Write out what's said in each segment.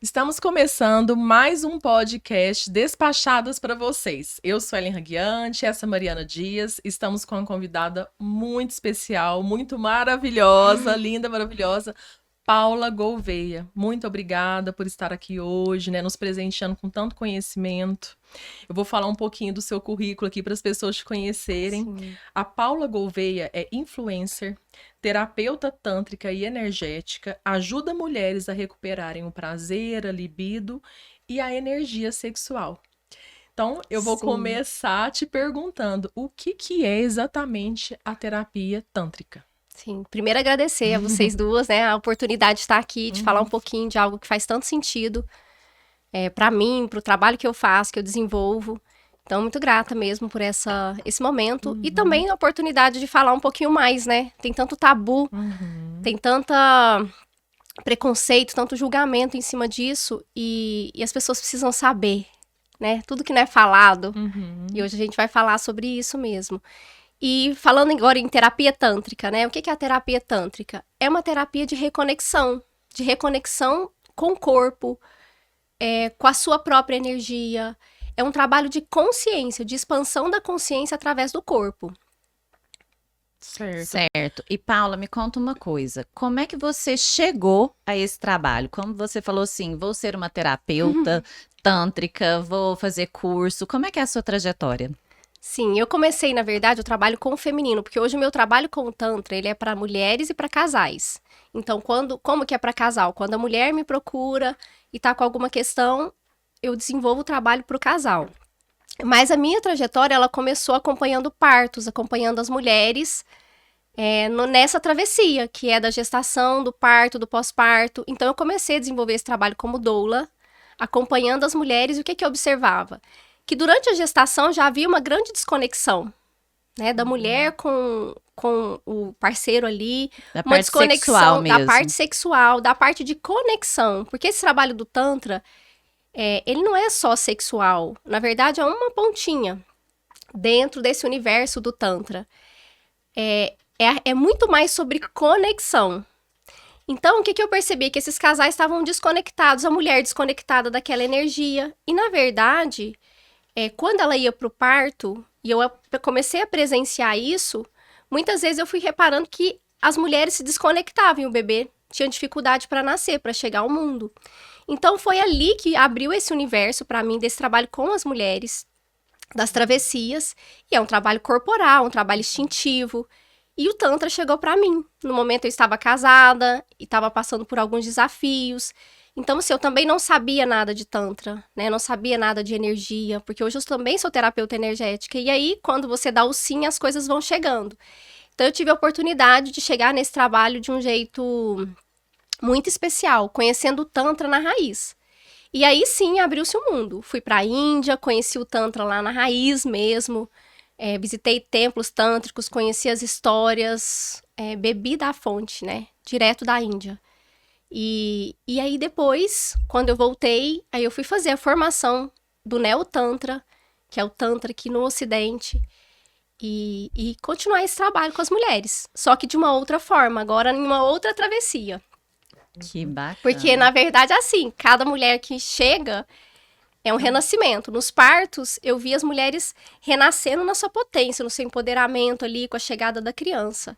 Estamos começando mais um podcast Despachadas para vocês. Eu sou Ellen Raguiante, essa é Mariana Dias. Estamos com uma convidada muito especial, muito maravilhosa, linda, maravilhosa, Paula Gouveia. Muito obrigada por estar aqui hoje, né, nos presenteando com tanto conhecimento. Eu vou falar um pouquinho do seu currículo aqui para as pessoas te conhecerem. Sim. A Paula Gouveia é influencer, terapeuta tântrica e energética, ajuda mulheres a recuperarem o prazer, a libido e a energia sexual. Então, eu vou Sim. começar te perguntando o que é exatamente a terapia tântrica? Sim. Primeiro agradecer a vocês duas, né, a oportunidade de estar aqui, de falar um Uhum. pouquinho de algo que faz tanto sentido para mim, para o trabalho que eu faço, que eu desenvolvo. Então, muito grata mesmo por esse momento. E Uhum. também a oportunidade de falar um pouquinho mais, né? Tem tanto tabu, Uhum. tem tanta preconceito, tanto julgamento em cima disso. E as pessoas precisam saber, né? Tudo que não é falado. Uhum. E hoje a gente vai falar sobre isso mesmo. E falando agora em terapia tântrica, né? O que é a terapia tântrica? É uma terapia de reconexão com o corpo, com a sua própria energia. É um trabalho de consciência, de expansão da consciência através do corpo. Certo. Certo. E Paula, me conta uma coisa. Como é que você chegou a esse trabalho? Como você falou assim, vou ser uma terapeuta tântrica, vou fazer curso. Como é que é a sua trajetória? Sim, eu comecei, na verdade, o trabalho com o feminino, porque hoje o meu trabalho com o Tantra, ele é para mulheres e para casais. Então, como que é para casal? Quando a mulher me procura e tá com alguma questão, eu desenvolvo o trabalho para o casal. Mas a minha trajetória, ela começou acompanhando partos, acompanhando as mulheres nessa travessia, que é da gestação, do parto, do pós-parto. Então, eu comecei a desenvolver esse trabalho como doula, acompanhando as mulheres. E o que eu observava? Que durante a gestação já havia uma grande desconexão, né, da mulher com o parceiro ali, Da uma parte sexual desconexão da parte mesmo. sexual, da parte de conexão. Porque esse trabalho do Tantra, ele não é só sexual. Na verdade, é uma pontinha dentro desse universo do Tantra. É muito mais sobre conexão. Então, o que eu percebi? Que esses casais estavam desconectados, a mulher desconectada daquela energia. E, na verdade, quando ela ia para o parto, e eu comecei a presenciar isso, muitas vezes eu fui reparando que as mulheres se desconectavam e o bebê tinha dificuldade para nascer, para chegar ao mundo. Então, foi ali que abriu esse universo para mim, desse trabalho com as mulheres, das travessias. E é um trabalho corporal, um trabalho instintivo. E o Tantra chegou para mim. No momento eu estava casada e estava passando por alguns desafios. Então, assim, eu também não sabia nada de Tantra, né? Não sabia nada de energia, porque hoje eu também sou terapeuta energética. E aí, quando você dá o sim, as coisas vão chegando. Então, eu tive a oportunidade de chegar nesse trabalho de um jeito muito especial, conhecendo o Tantra na raiz. E aí, sim, abriu-se o mundo. Fui para a Índia, conheci o Tantra lá na raiz mesmo. Visitei templos tântricos, conheci as histórias, bebi da fonte, né? Direto da Índia. E aí depois, quando eu voltei, aí eu fui fazer a formação do Neo-Tantra, que é o Tantra aqui no Ocidente, e continuar esse trabalho com as mulheres. Só que de uma outra forma, agora em uma outra travessia. Que Porque, bacana. na verdade, assim, cada mulher que chega é um renascimento. Nos partos, eu vi as mulheres renascendo na sua potência, no seu empoderamento ali, com a chegada da criança.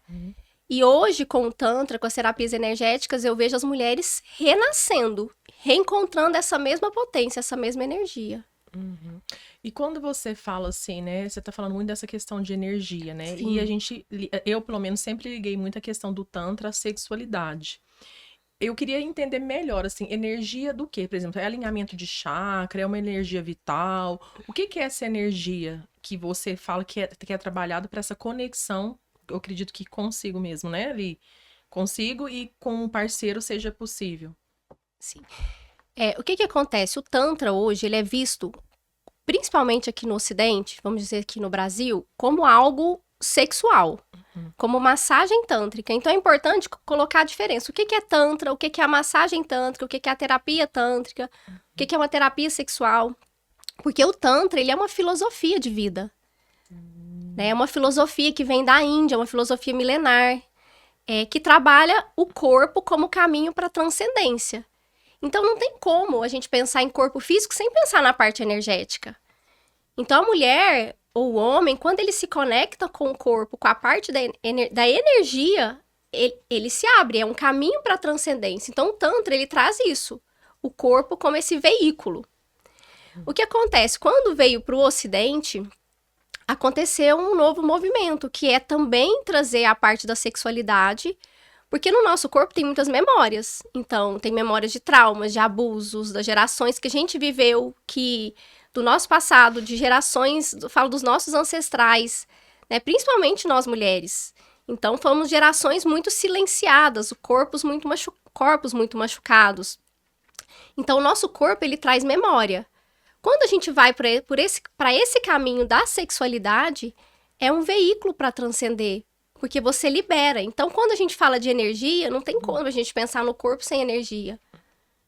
E hoje, com o Tantra, com as terapias energéticas, eu vejo as mulheres renascendo, reencontrando essa mesma potência, essa mesma energia. Uhum. E quando você fala assim, né? Você tá falando muito dessa questão de energia, né? E Sim. eu pelo menos sempre liguei muito a questão do Tantra à sexualidade. Eu queria entender melhor, assim, energia do quê? Por exemplo, é alinhamento de chakra, é uma energia vital? O que é essa energia que você fala que é trabalhado para essa conexão? Eu acredito que consigo mesmo, né? Ali, consigo e com um parceiro seja possível. Sim. O que acontece? O Tantra hoje, ele é visto, principalmente aqui no Ocidente, vamos dizer aqui no Brasil, como algo sexual, como massagem tântrica. Então é importante colocar a diferença. O que é Tantra? O que é a massagem tântrica? O que é a terapia tântrica? O que é uma terapia sexual? Porque o Tantra, ele é uma filosofia de vida. Né? É uma filosofia que vem da Índia, uma filosofia milenar, que trabalha o corpo como caminho para a transcendência. Então, não tem como a gente pensar em corpo físico sem pensar na parte energética. Então, a mulher ou o homem, quando ele se conecta com o corpo, com a parte da energia, ele se abre, é um caminho para a transcendência. Então, o Tantra, ele traz isso, o corpo como esse veículo. O que acontece? Quando veio para o Ocidente, aconteceu um novo movimento, que é também trazer a parte da sexualidade, porque no nosso corpo tem muitas memórias. Então, tem memórias de traumas, de abusos, das gerações que a gente viveu, que do nosso passado, de gerações, falo dos nossos ancestrais, né? Principalmente nós mulheres. Então, fomos gerações muito silenciadas, corpos muito machucados. Então, o nosso corpo, ele traz memória. Quando a gente vai para esse caminho da sexualidade, é um veículo para transcender, porque você libera. Então, quando a gente fala de energia, não tem como a gente pensar no corpo sem energia.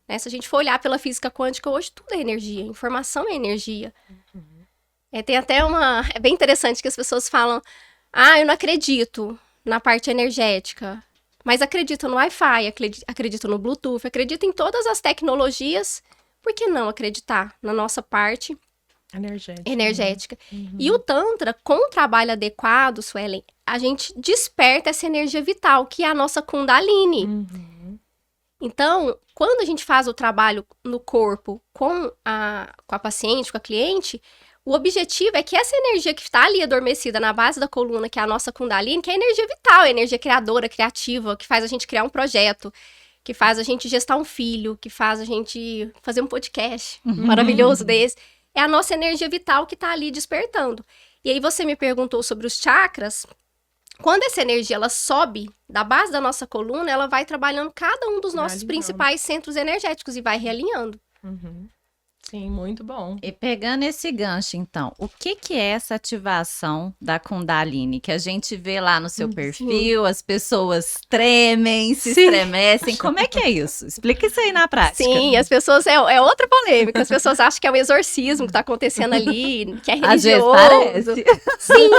Né? Se a gente for olhar pela física quântica, hoje tudo é energia, informação é energia. Tem até é bem interessante que as pessoas falam, eu não acredito na parte energética, mas acredito no Wi-Fi, acredito no Bluetooth, acredito em todas as tecnologias. Por que não acreditar na nossa parte energética? E o Tantra, com o trabalho adequado, Suelen, a gente desperta essa energia vital, que é a nossa Kundalini. Então, quando a gente faz o trabalho no corpo com a paciente, com a cliente, o objetivo é que essa energia que está ali adormecida na base da coluna, que é a nossa Kundalini, que é a energia vital, a energia criadora, criativa, que faz a gente criar um projeto, que faz a gente gestar um filho, que faz a gente fazer um podcast maravilhoso desse. É a nossa energia vital que está ali despertando. E aí você me perguntou sobre os chakras. Quando essa energia ela sobe da base da nossa coluna, ela vai trabalhando cada um dos nossos principais centros energéticos e vai realinhando. Sim, muito bom. E pegando esse gancho, então, o que é essa ativação da Kundalini? Que a gente vê lá no seu perfil, as pessoas tremem, se estremecem. Como é que é isso? Explica isso aí na prática. Sim, as pessoas... É outra polêmica. As pessoas acham que é um exorcismo que está acontecendo ali, que é religioso. Às vezes parece. Sim.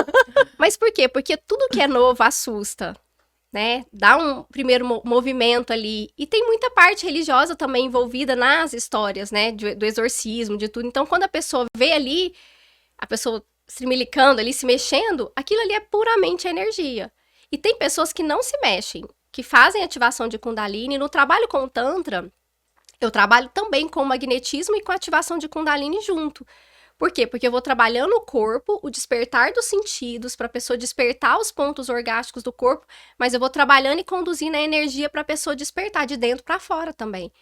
Mas por quê? Porque tudo que é novo assusta. Né? Dá um primeiro movimento ali. E tem muita parte religiosa também envolvida nas histórias, né? Do exorcismo, de tudo. Então, quando a pessoa vê ali, a pessoa se milicando ali, se mexendo, aquilo ali é puramente energia. E tem pessoas que não se mexem, que fazem ativação de Kundalini. No trabalho com o Tantra, eu trabalho também com o magnetismo e com a ativação de Kundalini junto. Por quê? Porque eu vou trabalhando o corpo, o despertar dos sentidos, para a pessoa despertar os pontos orgásticos do corpo, mas eu vou trabalhando e conduzindo a energia para a pessoa despertar de dentro para fora também.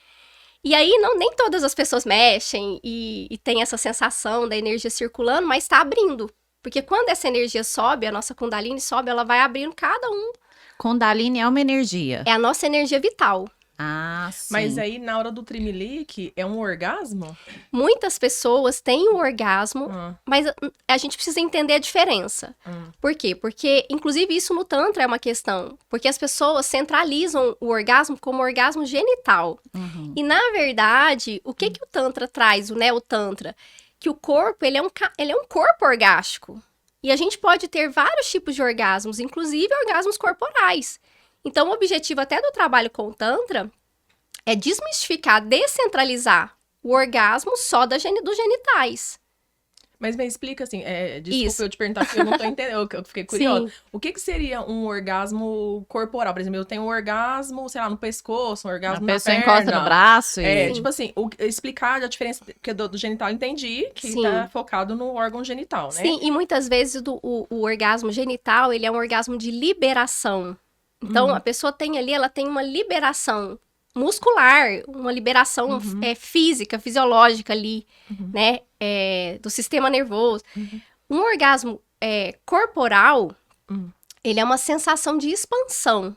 E aí, nem todas as pessoas mexem e tem essa sensação da energia circulando, mas está abrindo. Porque quando essa energia sobe, a nossa Kundalini sobe, ela vai abrindo cada um. Kundalini é uma energia. É a nossa energia vital. Ah, sim. Mas aí, na hora do trimelique, é um orgasmo? Muitas pessoas têm um orgasmo, mas a gente precisa entender a diferença. Por quê? Porque, inclusive, isso no Tantra é uma questão. Porque as pessoas centralizam o orgasmo como orgasmo genital. E, na verdade, o que o Tantra traz, o Neo-Tantra? Que o corpo, ele é um corpo orgástico. E a gente pode ter vários tipos de orgasmos, inclusive orgasmos corporais. Então, o objetivo até do trabalho com o Tantra é desmistificar, descentralizar o orgasmo só dos genitais. Mas me explica assim, desculpa eu te perguntar, porque eu não tô entendendo, eu fiquei curiosa. Sim. O que seria um orgasmo corporal? Por exemplo, eu tenho um orgasmo, sei lá, no pescoço, um orgasmo na perna. A pessoa encosta no braço e... Tipo assim, explicar a diferença porque do genital, eu entendi que tá focado no órgão genital, né? Sim, e muitas vezes o orgasmo genital, ele é um orgasmo de liberação. Então, a pessoa tem ali, ela tem uma liberação muscular, uma liberação física, fisiológica ali, né? Do sistema nervoso. Um orgasmo corporal, ele é uma sensação de expansão.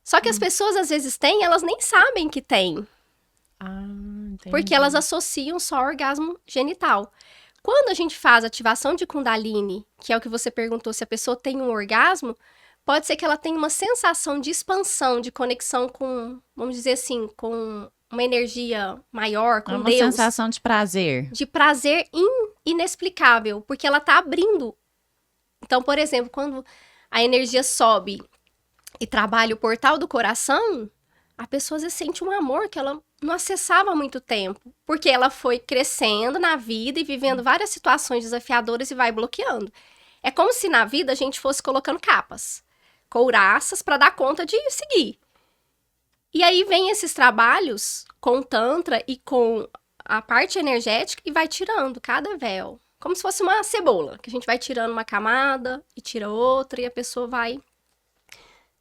Só que as pessoas, às vezes, elas nem sabem que têm. Entendi. Porque elas associam só ao orgasmo genital. Quando a gente faz ativação de Kundalini, que é o que você perguntou, se a pessoa tem um orgasmo, pode ser que ela tenha uma sensação de expansão, de conexão com, vamos dizer assim, com uma energia maior, com Deus. Uma sensação de prazer. De prazer inexplicável, porque ela tá abrindo. Então, por exemplo, quando a energia sobe e trabalha o portal do coração, a pessoa às vezes sente um amor que ela não acessava há muito tempo, porque ela foi crescendo na vida e vivendo várias situações desafiadoras e vai bloqueando. É como se na vida a gente fosse colocando capas, couraças para dar conta de seguir. E aí vem esses trabalhos com o Tantra e com a parte energética e vai tirando cada véu. Como se fosse uma cebola, que a gente vai tirando uma camada e tira outra e a pessoa vai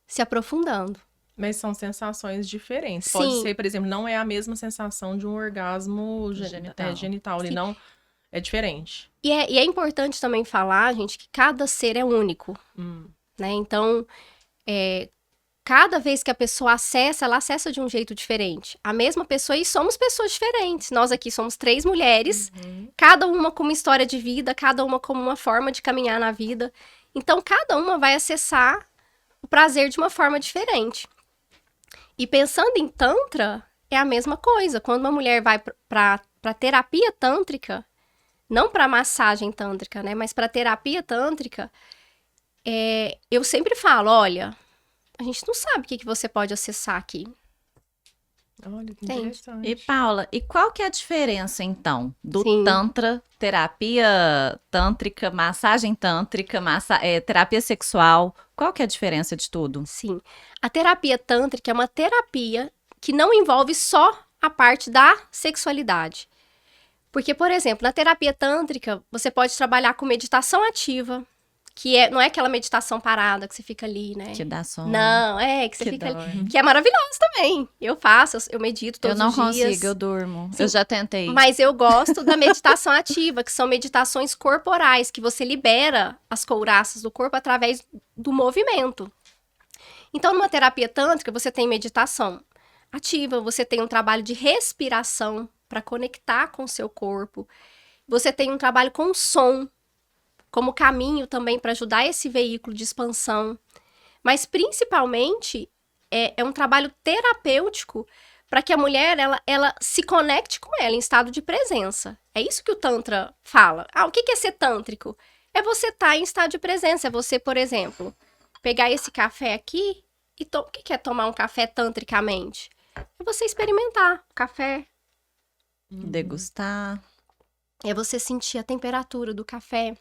se aprofundando. Mas são sensações diferentes. Sim. Pode ser, por exemplo, não é a mesma sensação de um orgasmo genital. Ele não é diferente. E é importante também falar, gente, que cada ser é único, né? Então, cada vez que a pessoa acessa, ela acessa de um jeito diferente. A mesma pessoa, e somos pessoas diferentes. Nós aqui somos 3 mulheres, cada uma com uma história de vida, cada uma com uma forma de caminhar na vida. Então, cada uma vai acessar o prazer de uma forma diferente. E pensando em Tantra, é a mesma coisa. Quando uma mulher vai para terapia tântrica, não para massagem tântrica, né? Mas para terapia tântrica, eu sempre falo, olha, a gente não sabe o que você pode acessar aqui. Olha, que Entende? interessante. E Paula, e qual que é a diferença então do Sim. Tantra, terapia tântrica, massagem tântrica, terapia sexual? Qual que é a diferença de tudo? Sim. A terapia tântrica é uma terapia que não envolve só a parte da sexualidade. Porque, por exemplo, na terapia tântrica, você pode trabalhar com meditação ativa, que não é aquela meditação parada que você fica ali, né? Que dá sono. Não, que você Que fica dói. ali. Que é maravilhoso também. Eu faço, eu medito Eu todos não os dias. consigo, eu durmo. Sim. Eu já tentei. Mas eu gosto da meditação ativa, que são meditações corporais, que você libera as couraças do corpo através do movimento. Então, numa terapia tântrica, você tem meditação ativa, você tem um trabalho de respiração para conectar com o seu corpo. Você tem um trabalho com som, como caminho também para ajudar esse veículo de expansão. Mas, principalmente, é um trabalho terapêutico para que a mulher ela se conecte com ela em estado de presença. É isso que o Tantra fala. O que é ser tântrico? É você estar em estado de presença. É você, por exemplo, pegar esse café aqui e o que é tomar um café tantricamente? É você experimentar o café. Degustar. É você sentir a temperatura do café,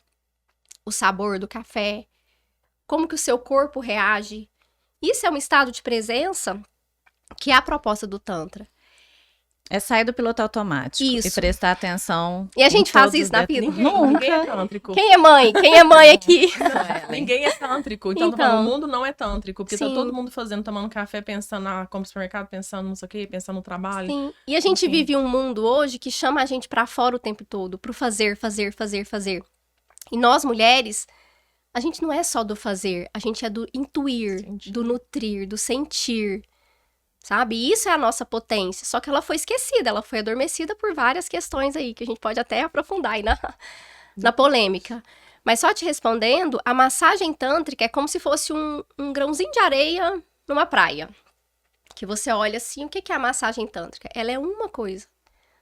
o sabor do café, como que o seu corpo reage. Isso é um estado de presença que é a proposta do Tantra. É sair do piloto automático Isso. e prestar atenção. E a gente em faz todos isso os na detalhes. vida? Ninguém é tântrico. Quem é mãe? Quem é mãe aqui? Ninguém é tântrico. Então, tô Então. falando, o mundo não é tântrico. Porque tá Sim. todo mundo tomando café, pensando como no supermercado, pensando não sei o quê, pensando no trabalho. Sim. E a gente Enfim. vive um mundo hoje que chama a gente pra fora o tempo todo, pro fazer, fazer, fazer, fazer. E nós, mulheres, a gente não é só do fazer, a gente é do intuir, Sentir. do nutrir, do sentir, sabe? E isso é a nossa potência, só que ela foi esquecida, ela foi adormecida por várias questões aí, que a gente pode até aprofundar aí na polêmica. Mas só te respondendo, a massagem tântrica é como se fosse um grãozinho de areia numa praia. Que você olha assim, o que é a massagem tântrica? Ela é uma coisa.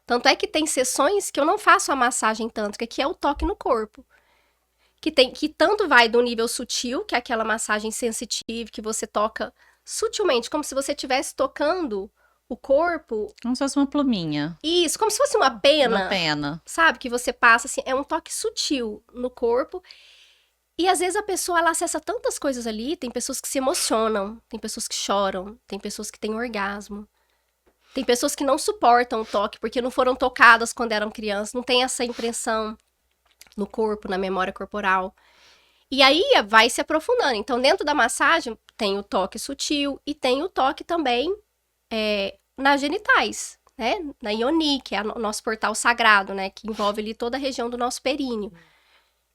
Tanto é que tem sessões que eu não faço a massagem tântrica, que é o toque no corpo. Que tanto vai do nível sutil, que é aquela massagem sensitiva, que você toca sutilmente, como se você estivesse tocando o corpo. Como se fosse uma pluminha. Isso, como se fosse uma pena. Uma pena. Sabe? Que você passa, assim, é um toque sutil no corpo. E às vezes a pessoa, ela acessa tantas coisas ali, tem pessoas que se emocionam, tem pessoas que choram, tem pessoas que têm orgasmo. Tem pessoas que não suportam o toque, porque não foram tocadas quando eram crianças, não tem essa impressão no corpo, na memória corporal. E aí vai se aprofundando. Então, dentro da massagem, tem o toque sutil e tem o toque também nas genitais, né? Na Yoni, que é o nosso portal sagrado, né? Que envolve ali toda a região do nosso períneo.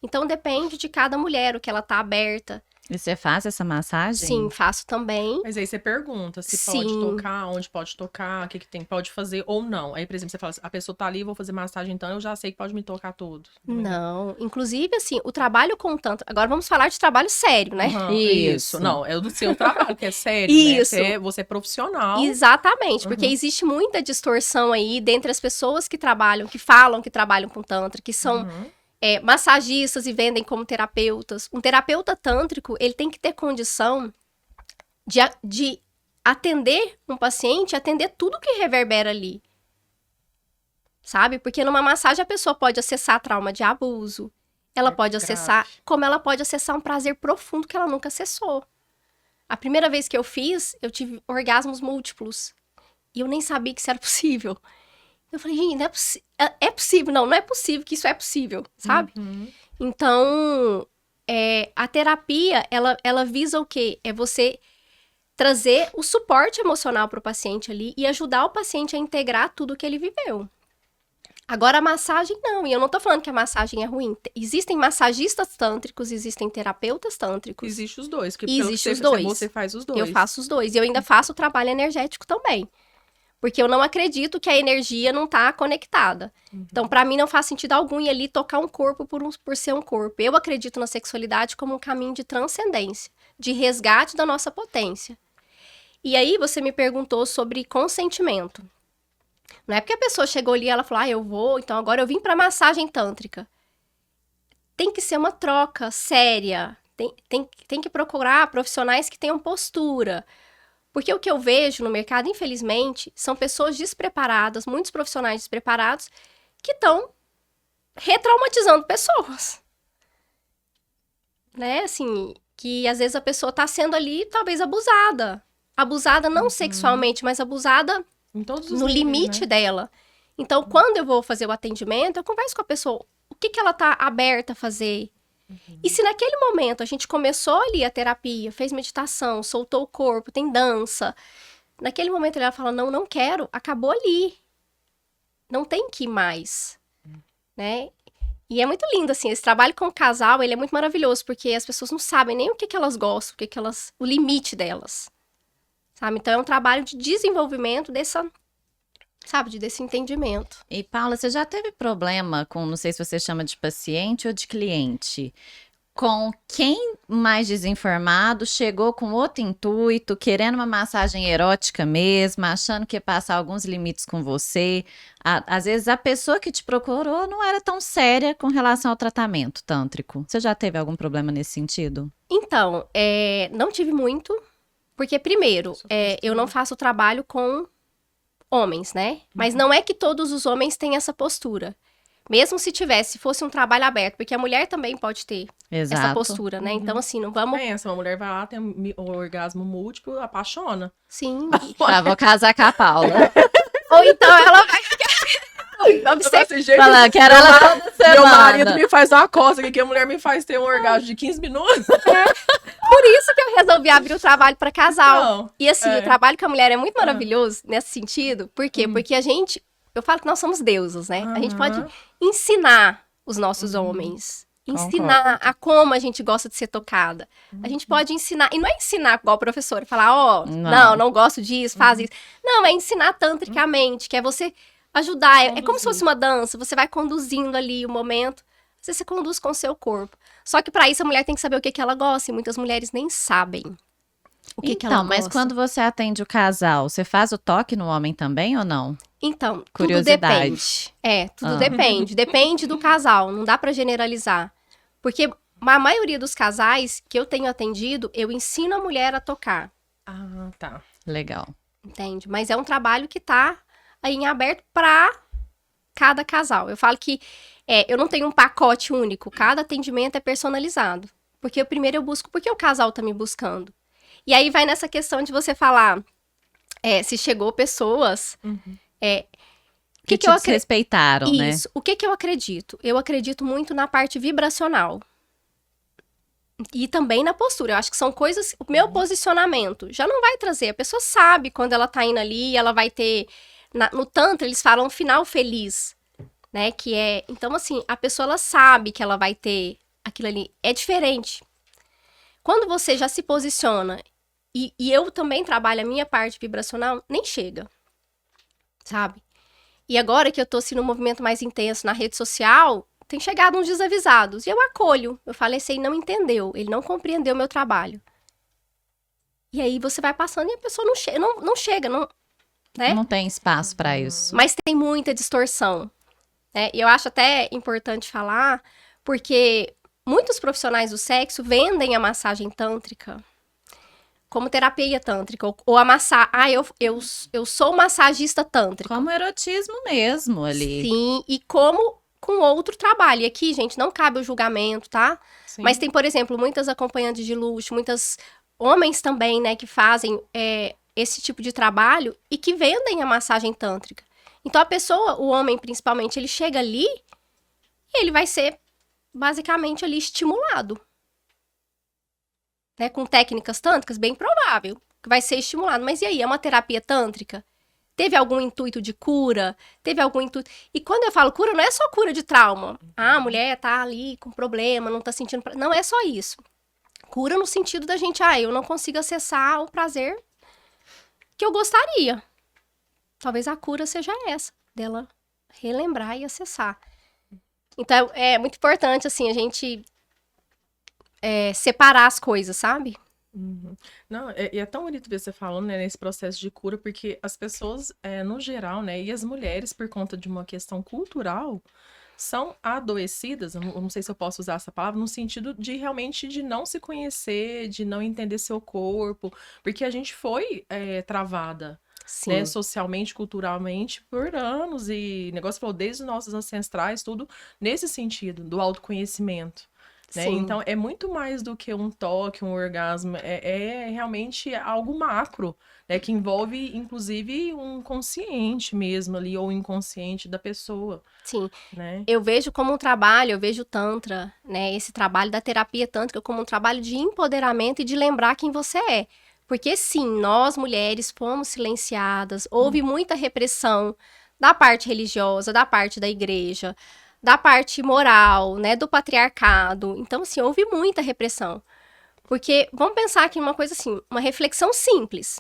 Então, depende de cada mulher, o que ela tá aberta. E você faz essa massagem? Sim, faço também. Mas aí você pergunta se pode Sim. tocar, onde pode tocar, o que tem, pode fazer ou não. Aí, por exemplo, você fala assim, a pessoa tá ali, vou fazer massagem, então eu já sei que pode me tocar tudo. Não, inclusive, assim, o trabalho com o Tantra... Agora vamos falar de trabalho sério, né? Aham, Isso. Não, é do seu trabalho, que é sério, Isso. né? Você é profissional. Exatamente, porque existe muita distorção aí dentre as pessoas que trabalham, que falam que trabalham com Tantra, que são massagistas e vendem como terapeutas. Um terapeuta tântrico, ele tem que ter condição de atender um paciente, atender tudo que reverbera ali. Sabe? Porque numa massagem a pessoa pode acessar trauma de abuso, ela pode acessar, como ela pode acessar um prazer profundo que ela nunca acessou. A primeira vez que eu fiz, eu tive orgasmos múltiplos. E eu nem sabia que isso era possível. Eu falei, gente, não é possível. Não é possível que isso é possível, sabe? Então, a terapia, ela visa o quê? É você trazer o suporte emocional para o paciente ali e ajudar o paciente a integrar tudo que ele viveu. Agora, a massagem não, e eu não tô falando que a massagem é ruim. Existem massagistas tântricos, existem terapeutas tântricos. Existe os dois, porque Existe os dois. Você faz os dois. Eu faço os dois, e eu ainda faço o trabalho energético também. Porque eu não acredito que a energia não tá conectada. Então, pra mim, não faz sentido algum ir ali tocar um corpo por ser um corpo. Eu acredito na sexualidade como um caminho de transcendência, de resgate da nossa potência. E aí, você me perguntou sobre consentimento. Não é porque a pessoa chegou ali e ela falou, eu vou, então agora eu vim pra massagem tântrica. Tem que ser uma troca séria. Tem que procurar profissionais que tenham postura. Porque o que eu vejo no mercado, infelizmente, são pessoas despreparadas, muitos profissionais despreparados, que estão retraumatizando pessoas. Né, assim, que às vezes a pessoa tá sendo ali, talvez, abusada. Abusada não sexualmente, mas abusada no limite, né, dela. Então, quando eu vou fazer o atendimento, eu converso com a pessoa, o que ela tá aberta a fazer. E se naquele momento a gente começou ali a terapia, fez meditação, soltou o corpo, tem dança, naquele momento ela fala, não quero, acabou ali. Não tem que ir mais, né? E é muito lindo, assim, esse trabalho com o casal, ele é muito maravilhoso, porque as pessoas não sabem nem o que elas gostam, o limite delas, sabe? Então é um trabalho de desenvolvimento desse entendimento. E, Paula, você já teve problema com, não sei se você chama de paciente ou de cliente, com quem mais desinformado chegou com outro intuito, querendo uma massagem erótica mesmo, achando que ia passar alguns limites com você? Às vezes a pessoa que te procurou não era tão séria com relação ao tratamento tântrico. Você já teve algum problema nesse sentido? Então, não tive muito, porque primeiro, eu não faço trabalho com homens, né? Mas não é que todos os homens têm essa postura. Mesmo se fosse um trabalho aberto, porque a mulher também pode ter essa postura, né? Então, assim, não vamos... Pensa, uma mulher vai lá, tem um orgasmo múltiplo, apaixona. Sim. Vou casar com a Paula. Ou então ela vai ficar... Fala, quero ela toda semana. Meu marido me faz uma coisa, que a mulher me faz ter um orgasmo de 15 minutos. Por isso que eu resolvi abrir o trabalho para casal. Não, e assim, o trabalho com a mulher é muito maravilhoso nesse sentido. Por quê? Porque eu falo que nós somos deusas, né? A gente pode ensinar os nossos homens. Ensinar a como a gente gosta de ser tocada. A gente pode ensinar, e não é ensinar igual a professora, falar, não gosto disso, faz isso. Não, é ensinar tantricamente, que é você ajudar. É como se fosse uma dança, você vai conduzindo ali o momento. Às vezes você conduz com o seu corpo. Só que para isso a mulher tem que saber o que ela gosta, e muitas mulheres nem sabem o que ela gosta. Mas quando você atende o casal, você faz o toque no homem também ou não? Então, tudo depende. Tudo depende. Depende do casal, não dá pra generalizar. Porque a maioria dos casais que eu tenho atendido, eu ensino a mulher a tocar. Ah, tá. Legal. Entende? Mas é um trabalho que tá aí em aberto pra cada casal. Eu falo que eu não tenho um pacote único, cada atendimento é personalizado. Porque primeiro eu busco porque o casal tá me buscando. E aí vai nessa questão de você falar, se chegou pessoas... que te desrespeitaram, né? Isso. O que eu acredito? Eu acredito muito na parte vibracional. E também na postura. Eu acho que são coisas... O meu posicionamento já não vai trazer. A pessoa sabe quando ela tá indo ali, ela vai ter... No Tantra, eles falam final feliz, né? Que é... Então, assim, a pessoa, ela sabe que ela vai ter aquilo ali. É diferente. Quando você já se posiciona, e eu também trabalho a minha parte vibracional, nem chega. Sabe? E agora que eu tô, assim, num movimento mais intenso na rede social, tem chegado uns desavisados. E eu acolho. Eu falei, esse aí não entendeu. Ele não compreendeu o meu trabalho. E aí você vai passando e a pessoa não chega, né? Não tem espaço para isso. Mas tem muita distorção. Né? E eu acho até importante falar, porque muitos profissionais do sexo vendem a massagem tântrica como terapia tântrica, ou amassar. Eu sou massagista tântrica. Como erotismo mesmo ali. Sim, e como com outro trabalho. E aqui, gente, não cabe o julgamento, tá? Sim. Mas tem, por exemplo, muitas acompanhantes de luxo, muitos homens também, né, que fazem esse tipo de trabalho e que vendem a massagem tântrica. Então, a pessoa, o homem principalmente, ele chega ali e ele vai ser, basicamente, ali estimulado. Né, com técnicas tântricas, bem provável que vai ser estimulado. Mas e aí, é uma terapia tântrica? Teve algum intuito de cura? Teve algum intuito... E quando eu falo cura, não é só cura de trauma. Ah, a mulher tá ali com problema, não tá sentindo... Não é só isso. Cura no sentido da gente, eu não consigo acessar o prazer que eu gostaria. Talvez a cura seja essa, dela relembrar e acessar. Então, é muito importante, assim, a gente separar as coisas, sabe? Uhum. Não, e é tão bonito ver você falando, né, nesse processo de cura, porque as pessoas, no geral, né, e as mulheres, por conta de uma questão cultural, são adoecidas, eu não sei se eu posso usar essa palavra, no sentido de realmente de não se conhecer, de não entender seu corpo, porque a gente foi travada, Sim. né, socialmente, culturalmente, por anos, e o negócio falou desde os nossos ancestrais, tudo nesse sentido, do autoconhecimento. Né? Sim. Então, é muito mais do que um toque, um orgasmo, é realmente algo macro, né? Que envolve, inclusive, um consciente mesmo ali, ou inconsciente da pessoa. Sim, né? Eu vejo como um trabalho, eu vejo o Tantra, né? Esse trabalho da terapia tântrica como um trabalho de empoderamento e de lembrar quem você é. Porque sim, nós mulheres fomos silenciadas, houve muita repressão da parte religiosa, da parte da igreja, da parte moral, né, do patriarcado. Então, assim, houve muita repressão. Porque, vamos pensar aqui numa coisa assim, uma reflexão simples.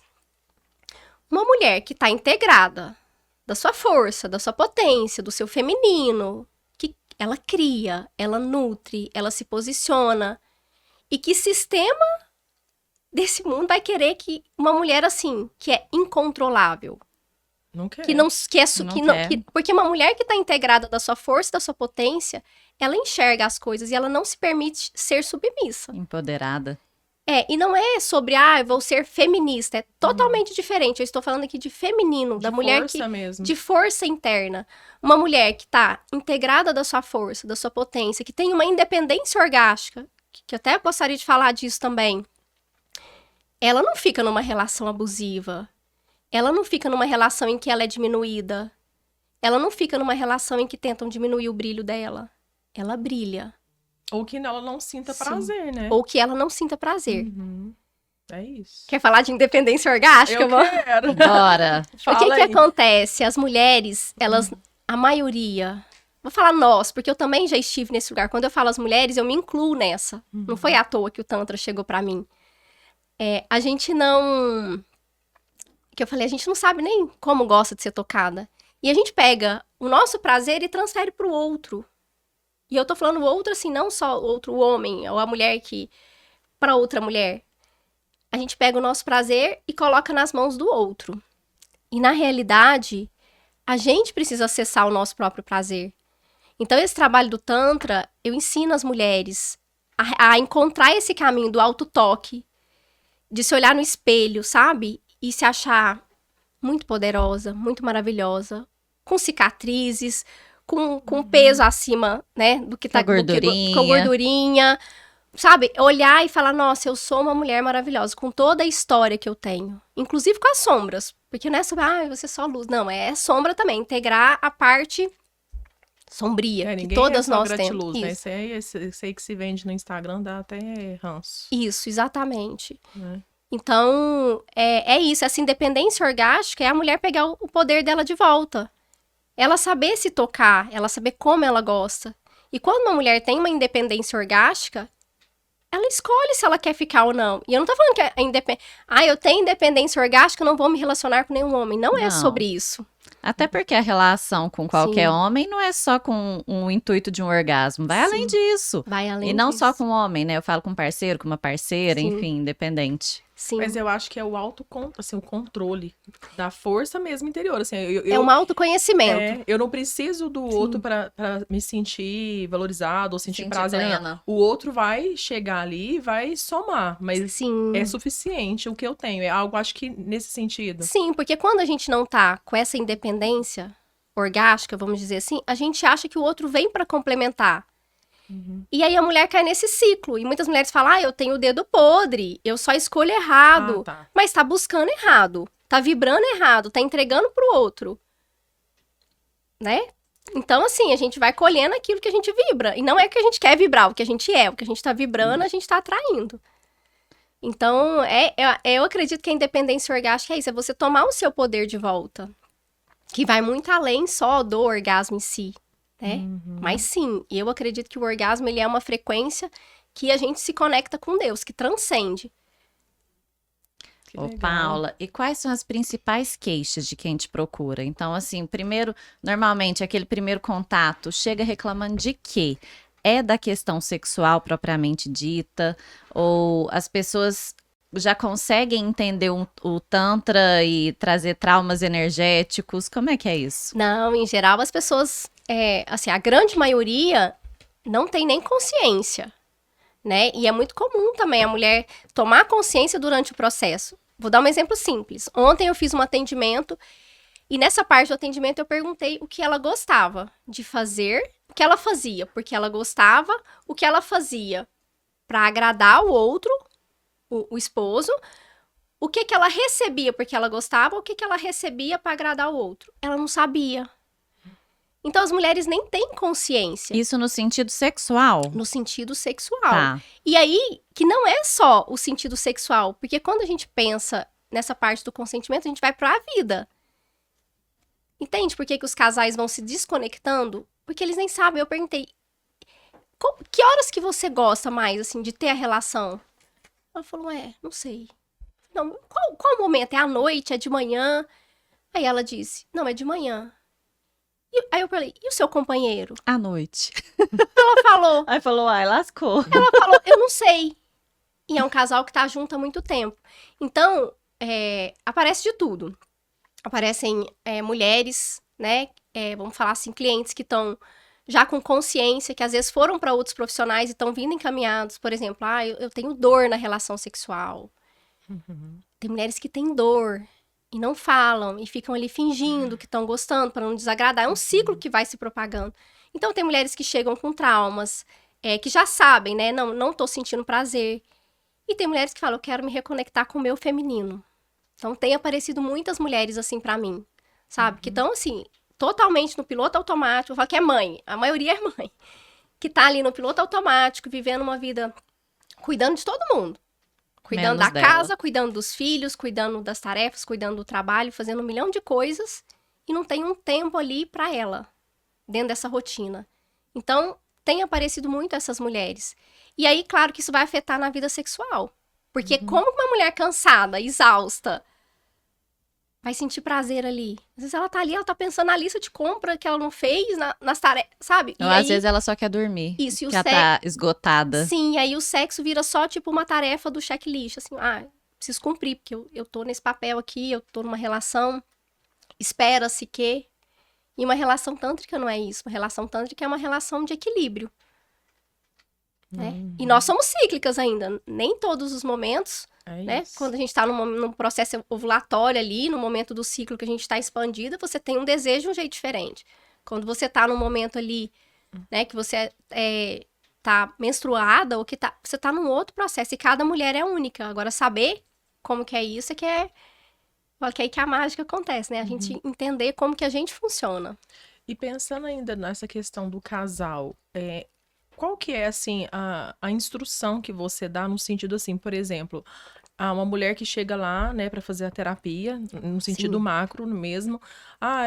Uma mulher que está integrada da sua força, da sua potência, do seu feminino, que ela cria, ela nutre, ela se posiciona. E que sistema desse mundo vai querer que uma mulher assim, que é incontrolável? Não quer. Porque uma mulher que está integrada da sua força, da sua potência, ela enxerga as coisas e ela não se permite ser submissa. Empoderada. E não é sobre, eu vou ser feminista. É totalmente diferente. Eu estou falando aqui de feminino, da mulher que... mesmo. De força interna. Uma mulher que está integrada da sua força, da sua potência, que tem uma independência orgástica, que eu até gostaria de falar disso também. Ela não fica numa relação abusiva. Ela não fica numa relação em que ela é diminuída. Ela não fica numa relação em que tentam diminuir o brilho dela. Ela brilha. Ou que ela não sinta prazer, né? Ou que ela não sinta prazer. Uhum. É isso. Quer falar de independência orgástica? Eu quero. Bora. O que acontece? As mulheres, elas, a maioria... Vou falar nós, porque eu também já estive nesse lugar. Quando eu falo as mulheres, eu me incluo nessa. Não foi à toa que o Tantra chegou pra mim. A gente não... Que eu falei, a gente não sabe nem como gosta de ser tocada. E a gente pega o nosso prazer e transfere pro outro. E eu tô falando o outro, assim, não só o outro homem ou a mulher que... Pra outra mulher. A gente pega o nosso prazer e coloca nas mãos do outro. E, na realidade, a gente precisa acessar o nosso próprio prazer. Então, esse trabalho do Tantra, eu ensino as mulheres a encontrar esse caminho do autotoque, de se olhar no espelho, sabe? E se achar muito poderosa, muito maravilhosa, com cicatrizes, com peso acima, né, do que tá... Com gordurinha. Com gordurinha, sabe? Olhar e falar, nossa, eu sou uma mulher maravilhosa, com toda a história que eu tenho. Inclusive com as sombras, porque não é sobre, você é só luz. Não, é sombra também, integrar a parte sombria, que todas nós temos. Né? Isso aí que se vende no Instagram dá até ranço. Isso, exatamente. Então, é isso. Essa independência orgástica é a mulher pegar o poder dela de volta. Ela saber se tocar, ela saber como ela gosta. E quando uma mulher tem uma independência orgástica, ela escolhe se ela quer ficar ou não. E eu não tô falando que a independência... eu tenho independência orgástica, eu não vou me relacionar com nenhum homem. Não é sobre isso. Até porque a relação com qualquer homem não é só com o intuito de um orgasmo. Vai além disso. Vai além disso. E não disso. só com o homem, né? Eu falo com um parceiro, com uma parceira, enfim, independente. Sim. Mas eu acho que é o assim, o controle da força mesmo interior. Assim, É um autoconhecimento. eu não preciso do outro pra me sentir valorizado ou sentir Sentir prazer. Não. plena. O outro vai chegar ali e vai somar, mas Sim. é suficiente o que eu tenho. É algo, acho que, nesse sentido. Sim, porque quando a gente não tá com essa independência orgástica, vamos dizer assim, a gente acha que o outro vem pra complementar. E aí a mulher cai nesse ciclo. E muitas mulheres falam, eu tenho o dedo podre, eu só escolho errado. Ah, tá. Mas tá buscando errado, tá vibrando errado, tá entregando pro outro. Né? Então, assim, a gente vai colhendo aquilo que a gente vibra. E não é o que a gente quer vibrar, o que a gente é. O que a gente tá vibrando, a gente tá atraindo. Então, eu acredito que a independência orgástica é isso, é você tomar o seu poder de volta. Que vai muito além só do orgasmo em si, né? Mas sim, eu acredito que o orgasmo, ele é uma frequência que a gente se conecta com Deus, que transcende. Que Ô, legal. Paula, e quais são as principais queixas de quem te procura? Então, assim, primeiro, normalmente, aquele primeiro contato chega reclamando de quê? É da questão sexual propriamente dita? Ou as pessoas já conseguem entender o Tantra e trazer traumas energéticos? Como é que é isso? Não, em geral, as pessoas, assim, a grande maioria não tem nem consciência, né? E é muito comum também a mulher tomar consciência durante o processo. Vou dar um exemplo simples. Ontem eu fiz um atendimento e nessa parte do atendimento eu perguntei o que ela gostava de fazer, o que ela fazia porque ela gostava, o que ela fazia para agradar o outro, o esposo, o que ela recebia porque ela gostava, o que ela recebia para agradar o outro. Ela não sabia. Então as mulheres nem têm consciência. Isso no sentido sexual? No sentido sexual. Tá. E aí, que não é só o sentido sexual, porque quando a gente pensa nessa parte do consentimento, a gente vai pra vida. Entende por que os casais vão se desconectando? Porque eles nem sabem. Eu perguntei, que horas que você gosta mais, assim, de ter a relação? Ela falou, não sei. Não, qual momento? É à noite? É de manhã? Aí ela disse, não, é de manhã. Aí eu falei, e o seu companheiro? À noite. Ela falou, Aí falou, ai, lascou. eu não sei. E é um casal que tá junto há muito tempo. Então, aparece de tudo. Aparecem mulheres, né? Vamos falar assim, clientes que estão já com consciência, que às vezes foram para outros profissionais e estão vindo encaminhados. Por exemplo, eu tenho dor na relação sexual. Tem mulheres que têm dor e não falam, e ficam ali fingindo que estão gostando para não desagradar. É um ciclo que vai se propagando. Então, tem mulheres que chegam com traumas, que já sabem, né? Não tô sentindo prazer. E tem mulheres que falam, eu quero me reconectar com o meu feminino. Então, tem aparecido muitas mulheres assim pra mim, sabe? Que estão, assim, totalmente no piloto automático. Eu falo que é mãe, a maioria é mãe. Que tá ali no piloto automático, vivendo uma vida, cuidando de todo mundo. Cuidando Menos da dela. casa, cuidando dos filhos, cuidando das tarefas, cuidando do trabalho, fazendo 1 milhão de coisas. E não tem um tempo ali pra ela, dentro dessa rotina. Então, tem aparecido muito essas mulheres. E aí, claro que isso vai afetar na vida sexual. Porque como que uma mulher cansada, exausta, vai sentir prazer ali? Às vezes ela tá ali, ela tá pensando na lista de compra que ela não fez, nas tarefas, sabe? Ou às vezes ela só quer dormir. Isso, e o que ela tá esgotada. Sim, e aí o sexo vira só, tipo, uma tarefa do checklist. Assim, preciso cumprir, porque eu tô nesse papel aqui, eu tô numa relação, espera-se que... E uma relação tântrica não é isso. Uma relação tântrica é uma relação de equilíbrio. Né? E nós somos cíclicas ainda. Nem todos os momentos, né? Isso. Quando a gente tá num processo ovulatório ali, no momento do ciclo que a gente tá expandida, você tem um desejo de um jeito diferente. Quando você tá num momento ali, né, que você tá menstruada, ou que você tá num outro processo. E cada mulher é única. Agora, saber como que é isso é que é aí que a mágica acontece, né? A gente entender como que a gente funciona. E pensando ainda nessa questão do casal, qual que é, assim, a instrução que você dá no sentido, assim, por exemplo, uma mulher que chega lá, né, para fazer a terapia, no sentido Sim. macro mesmo,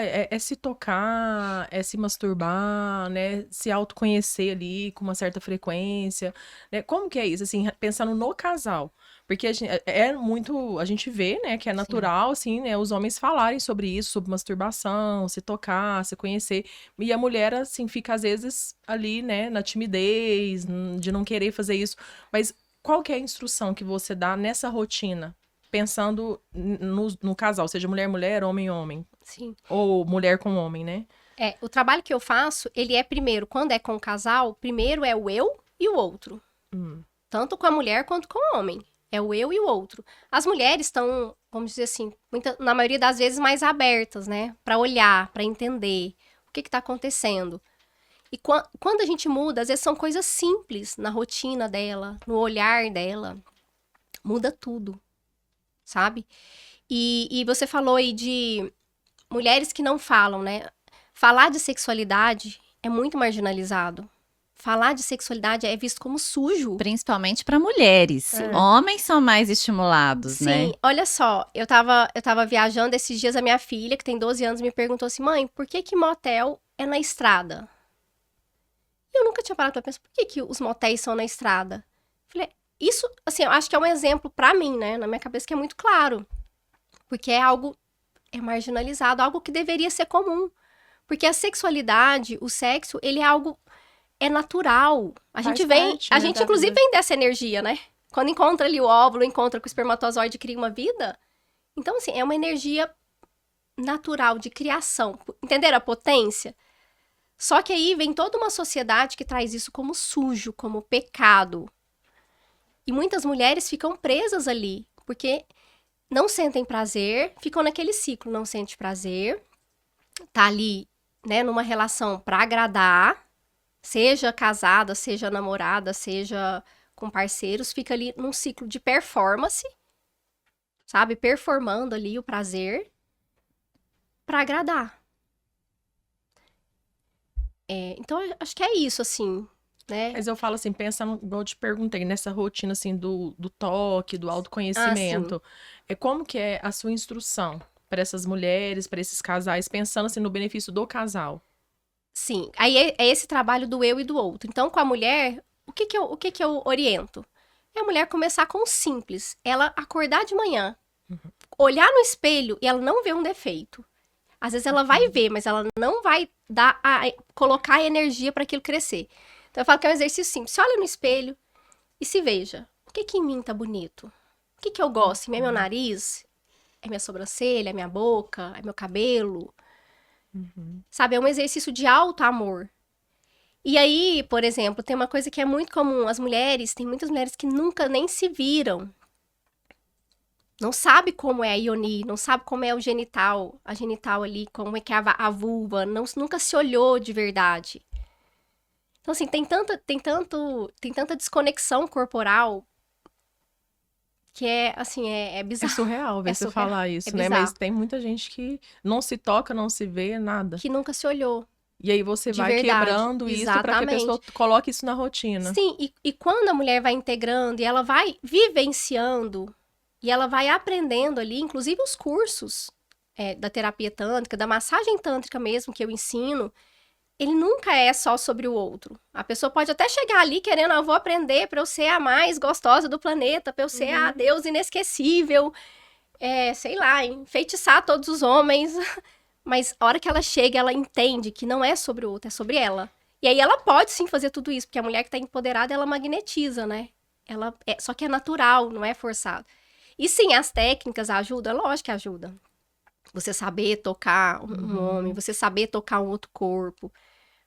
é se tocar, é se masturbar, né, se autoconhecer ali com uma certa frequência, né, como que é isso, assim, pensando no casal? Porque a gente vê, né, que é natural, assim, né, os homens falarem sobre isso, sobre masturbação, se tocar, se conhecer. E a mulher, assim, fica às vezes ali, né, na timidez, de não querer fazer isso. Mas qual que é a instrução que você dá nessa rotina pensando no casal, seja mulher-mulher, homem-homem. Sim. Ou mulher com homem, né? O trabalho que eu faço, ele é primeiro, quando é com o casal, primeiro é o eu e o outro. Tanto com a mulher quanto com o homem. É o eu e o outro. As mulheres estão, vamos dizer assim, na maioria das vezes mais abertas, né? Para olhar, para entender o que está acontecendo. E quando a gente muda, às vezes são coisas simples na rotina dela, no olhar dela. Muda tudo, sabe? E você falou aí de mulheres que não falam, né? Falar de sexualidade é muito marginalizado. Falar de sexualidade é visto como sujo. Principalmente para mulheres. Homens são mais estimulados, né? Sim, olha só, eu tava viajando esses dias, a minha filha, que tem 12 anos, me perguntou assim, mãe, por que motel é na estrada? E eu nunca tinha parado pra pensar, por que os motéis são na estrada? Falei, isso, assim, eu acho que é um exemplo pra mim, né, na minha cabeça, que é muito claro. Porque é algo, é marginalizado, algo que deveria ser comum. Porque a sexualidade, o sexo, ele é algo, é natural. A gente inclusive vem dessa energia, né? Quando encontra ali o óvulo, encontra com o espermatozoide e cria uma vida. Então, assim, é uma energia natural de criação. Entenderam a potência? Só que aí vem toda uma sociedade que traz isso como sujo, como pecado. E muitas mulheres ficam presas ali, porque não sentem prazer, ficam naquele ciclo, não sente prazer, tá ali, né, numa relação pra agradar, seja casada, seja namorada, seja com parceiros, fica ali num ciclo de performance, sabe? Performando ali o prazer pra agradar. Então, eu acho que é isso, assim, né? Mas eu falo assim, pensando, igual eu te perguntei, nessa rotina, assim, do toque, do autoconhecimento. Como que é a sua instrução para essas mulheres, para esses casais, pensando, assim, no benefício do casal? Sim, aí é esse trabalho do eu e do outro. Então, com a mulher, o que que eu oriento? É a mulher começar com o simples. Ela acordar de manhã, olhar no espelho e ela não vê um defeito. Às vezes ela vai ver, mas ela não vai colocar a energia para aquilo crescer. Então eu falo que é um exercício simples. Você olha no espelho e se veja. O que em mim tá bonito? O que eu gosto? É meu nariz? É minha sobrancelha? É minha boca? É meu cabelo? Sabe, é um exercício de auto-amor. E aí, por exemplo, tem uma coisa que é muito comum. Tem muitas mulheres que nunca nem se viram. Não sabe como é a ioni, não sabe como é a genital ali, como é que é a vulva, nunca se olhou de verdade. Então, assim, tem tanta desconexão corporal que é, assim, é bizarro. É surreal ver você falar isso, né? Bizarro. Mas tem muita gente que não se toca, não se vê, nada. Que nunca se olhou. E aí você vai verdade. quebrando isso para que a pessoa coloque isso na rotina. Sim, e quando a mulher vai integrando e ela vai vivenciando e ela vai aprendendo ali, inclusive os cursos da terapia tântrica, da massagem tântrica mesmo, que eu ensino, ele nunca é só sobre o outro. A pessoa pode até chegar ali querendo, eu vou aprender para eu ser a mais gostosa do planeta, para eu ser a deusa inesquecível, sei lá, enfeitiçar todos os homens. Mas a hora que ela chega, ela entende que não é sobre o outro, é sobre ela. E aí ela pode sim fazer tudo isso, porque a mulher que tá empoderada, ela magnetiza, né? Só que é natural, não é forçado. E sim, as técnicas ajudam? Lógico que ajuda. Você saber tocar um homem, você saber tocar um outro corpo.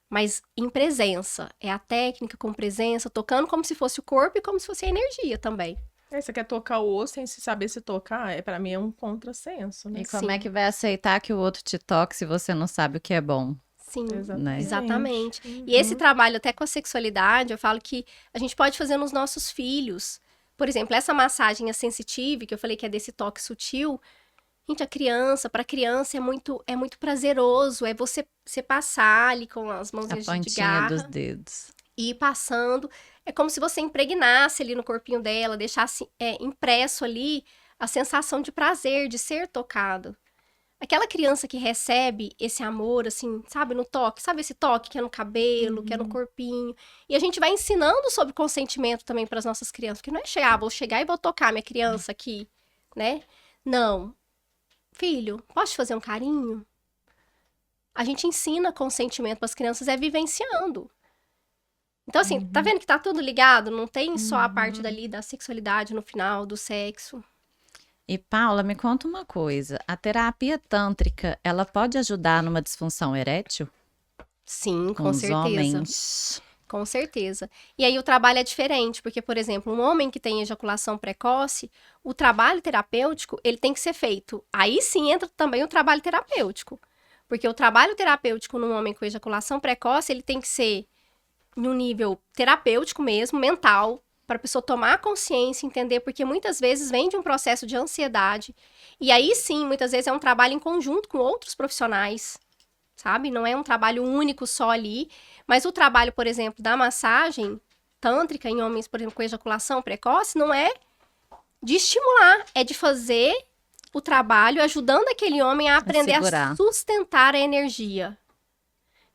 Mas em presença. É a técnica com presença, tocando como se fosse o corpo e como se fosse a energia também. Você quer tocar o osso sem saber se tocar? Pra mim é um contrassenso, né? E como é que vai aceitar que o outro te toque se você não sabe o que é bom? Sim, né? Exatamente. E esse trabalho até com a sexualidade, eu falo que a gente pode fazer nos nossos filhos. Por exemplo, essa massagem a sensitive, que eu falei que é desse toque sutil, gente, para criança é muito prazeroso, é você passar ali com as mãozinhas de garra. Dos dedos. E ir passando, é como se você impregnasse ali no corpinho dela, deixasse impresso ali a sensação de prazer, de ser tocado. Aquela criança que recebe esse amor, assim, sabe, no toque, sabe esse toque que é no cabelo, que é no corpinho. E a gente vai ensinando sobre consentimento também para as nossas crianças, porque não é chegar, vou chegar e vou tocar minha criança aqui, né? Não. Filho, posso te fazer um carinho? A gente ensina consentimento para as crianças, vivenciando. Então, assim, tá vendo que tá tudo ligado? Não tem só a parte dali da sexualidade no final, do sexo. E Paula, me conta uma coisa. A terapia tântrica, ela pode ajudar numa disfunção erétil Sim, com com os certeza. homens? Com certeza. E aí o trabalho é diferente, porque, por exemplo, um homem que tem ejaculação precoce, o trabalho terapêutico, ele tem que ser feito. Aí sim entra também o trabalho terapêutico. Porque o trabalho terapêutico num homem com ejaculação precoce, ele tem que ser no nível terapêutico mesmo, mental, para a pessoa tomar consciência, entender, porque muitas vezes vem de um processo de ansiedade. E aí sim, muitas vezes é um trabalho em conjunto com outros profissionais, sabe? Não é um trabalho único só ali, mas o trabalho, por exemplo, da massagem tântrica em homens, por exemplo, com ejaculação precoce, não é de estimular, é de fazer o trabalho ajudando aquele homem a aprender a segurar. sustentar a energia.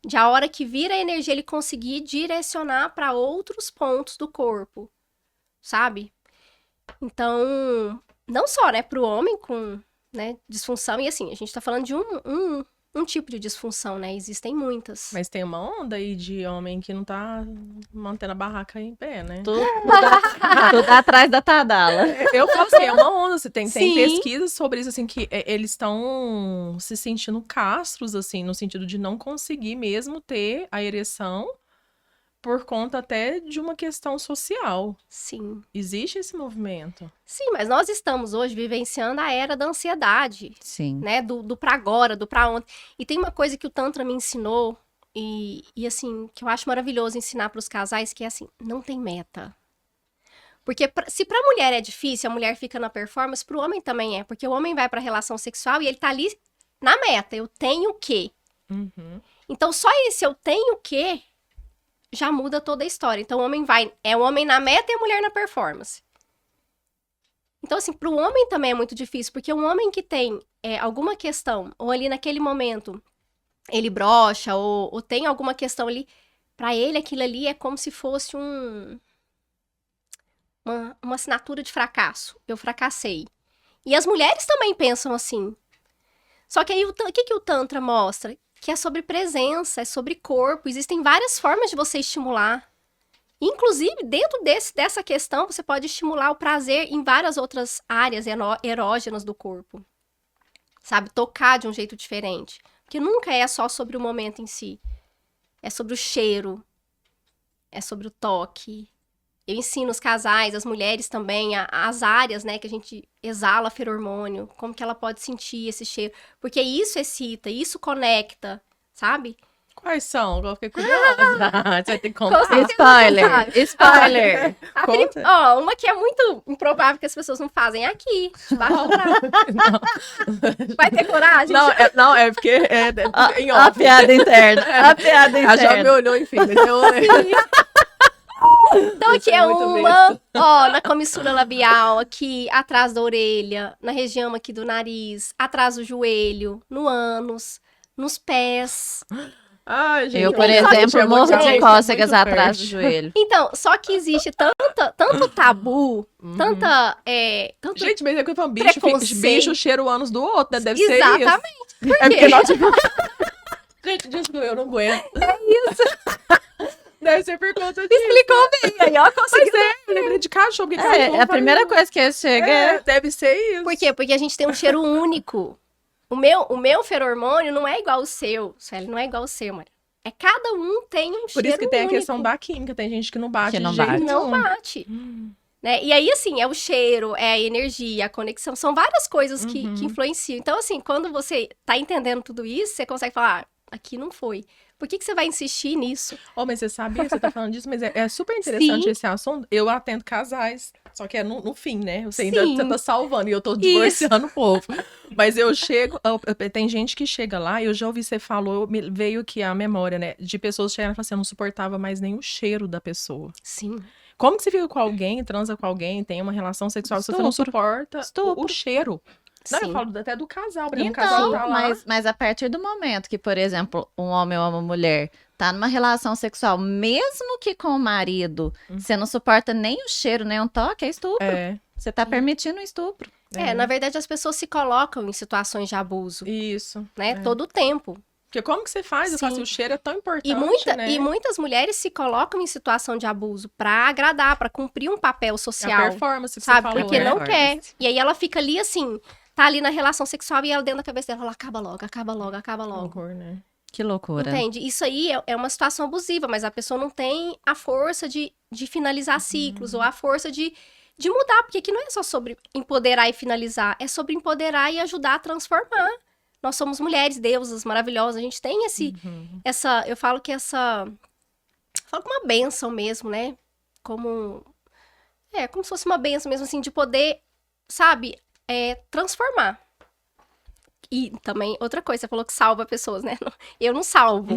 De a hora que vira a energia, ele conseguir direcionar para outros pontos do corpo, sabe? Então, não só, né, para o homem com, né, disfunção, e assim, a gente tá falando de um tipo de disfunção, né? Existem muitas. Mas tem uma onda aí de homem que não tá mantendo a barraca em pé, né? Tudo atrás da Tadala. Eu falo assim, é uma onda. Você tem Sim. pesquisas sobre isso, assim, que eles estão se sentindo castros, assim, no sentido de não conseguir mesmo ter a ereção por conta até de uma questão social. Sim. Existe esse movimento. Sim, mas nós estamos hoje vivenciando a era da ansiedade, Sim. né? Do pra agora, do pra ontem. E tem uma coisa que o Tantra me ensinou, e assim, que eu acho maravilhoso ensinar para os casais, que é assim, não tem meta. Porque se pra mulher é difícil, a mulher fica na performance, pro homem também é. Porque o homem vai pra relação sexual e ele tá ali na meta. Eu tenho o quê? Uhum. Então, só esse eu tenho o quê já muda toda a história. Então, o homem vai... É o homem na meta e a mulher na performance. Então, assim, pro homem também é muito difícil. Porque um homem que tem alguma questão, ou ali naquele momento, ele brocha, ou tem alguma questão ali, pra ele aquilo ali é como se fosse uma assinatura de fracasso. Eu fracassei. E as mulheres também pensam assim. Só que aí, o que o Tantra mostra? Que é sobre presença, é sobre corpo. Existem várias formas de você estimular. Inclusive, dentro dessa questão, você pode estimular o prazer em várias outras áreas erógenas do corpo. Sabe? Tocar de um jeito diferente. Porque nunca é só sobre o momento em si. É sobre o cheiro. É sobre o toque. Eu ensino os casais, as mulheres também, as áreas, né, que a gente exala feromônio, como que ela pode sentir esse cheiro. Porque isso excita, isso conecta, sabe? Quais são? Eu fiquei curiosa. Você vai ter que Com contar. certeza. Spoiler! Spoiler! Conta. Uma que é muito improvável que as pessoas não fazem é aqui, debaixo do braço. Vai ter coragem? Não, é porque em A off. piada interna. A piada Ela já me interna. olhou, enfim. Mas eu... Então aqui Isso é é muito uma, ó, na comissura labial, aqui atrás da orelha, na região aqui do nariz, atrás do joelho, no ânus, nos pés. Ai, gente, Eu, por Só que exemplo, morro de gente, cócegas muito atrás do fértil. joelho. Então, só que existe tanto tabu, Uhum. tanto Gente, mas é que eu falo, bicho, preconceito. bicho cheira o ânus do outro, né? Deve ser isso. Exatamente. Por É quê? porque nós... Gente, desculpa, eu não aguento. Deve ser por conta disso. Explicou bem, aí ó, consegui. Mas eu lembrei de cachorro, porque cachorro É, a primeira faz- coisa que chega é... Deve ser isso. Por quê? Porque a gente tem um cheiro único. O meu feromônio não é igual ao seu, Sueli, não é igual ao seu, Maria. Cada um tem um Por cheiro isso que tem a único. questão da química. Tem gente que não bate Que não de jeito bate. Não nenhum. bate. Né? E aí, assim, é o cheiro, é a energia, a conexão. São várias coisas que influenciam. Então, assim, quando você tá entendendo tudo isso, você consegue falar, aqui não foi. Por que você vai insistir nisso? Oh, mas você sabia que você tá falando disso, mas é super interessante Sim. esse assunto. Eu atendo casais, só que é no fim, né? Você Sim. ainda tá salvando e eu tô divorciando o povo. Mas eu chego, tem gente que chega lá, eu já ouvi você falou, veio aqui a memória, né? De pessoas chegando e falando assim, eu não suportava mais nem o cheiro da pessoa. Sim. Como que você fica com alguém, transa com alguém, tem uma relação sexual, se você não Estupro. suporta Estupro. o cheiro? Não, eu Sim. falo até do casal, porque o casal Então, tá lá. mas a partir do momento que, por exemplo, um homem ou uma mulher tá numa relação sexual, mesmo que com o marido, você não suporta nem o cheiro, nem um toque, é estupro. Você tá permitindo o estupro. Na verdade, as pessoas se colocam em situações de abuso, Isso. né? Todo o tempo. Porque como que você faz? Eu falo assim, Sim. o cheiro é tão importante, né? E muitas mulheres se colocam em situação de abuso pra agradar, pra cumprir um papel É a social, performance que sabe? você falou, Porque né? não Performance. quer. E aí ela fica ali assim, tá ali na relação sexual e ela dentro da cabeça dela fala, acaba logo, acaba logo, acaba Que logo. horror, né? Que loucura. Entende? Isso aí é uma situação abusiva, mas a pessoa não tem a força de finalizar ciclos, ou a força de mudar, porque aqui não é só sobre empoderar e finalizar, é sobre empoderar e ajudar a transformar. Nós somos mulheres, deusas, maravilhosas, a gente tem eu falo que falo como uma bênção mesmo, né? Como se fosse uma bênção mesmo, assim, de poder, sabe, transformar. E também, outra coisa, você falou que salva pessoas, né? Eu não salvo.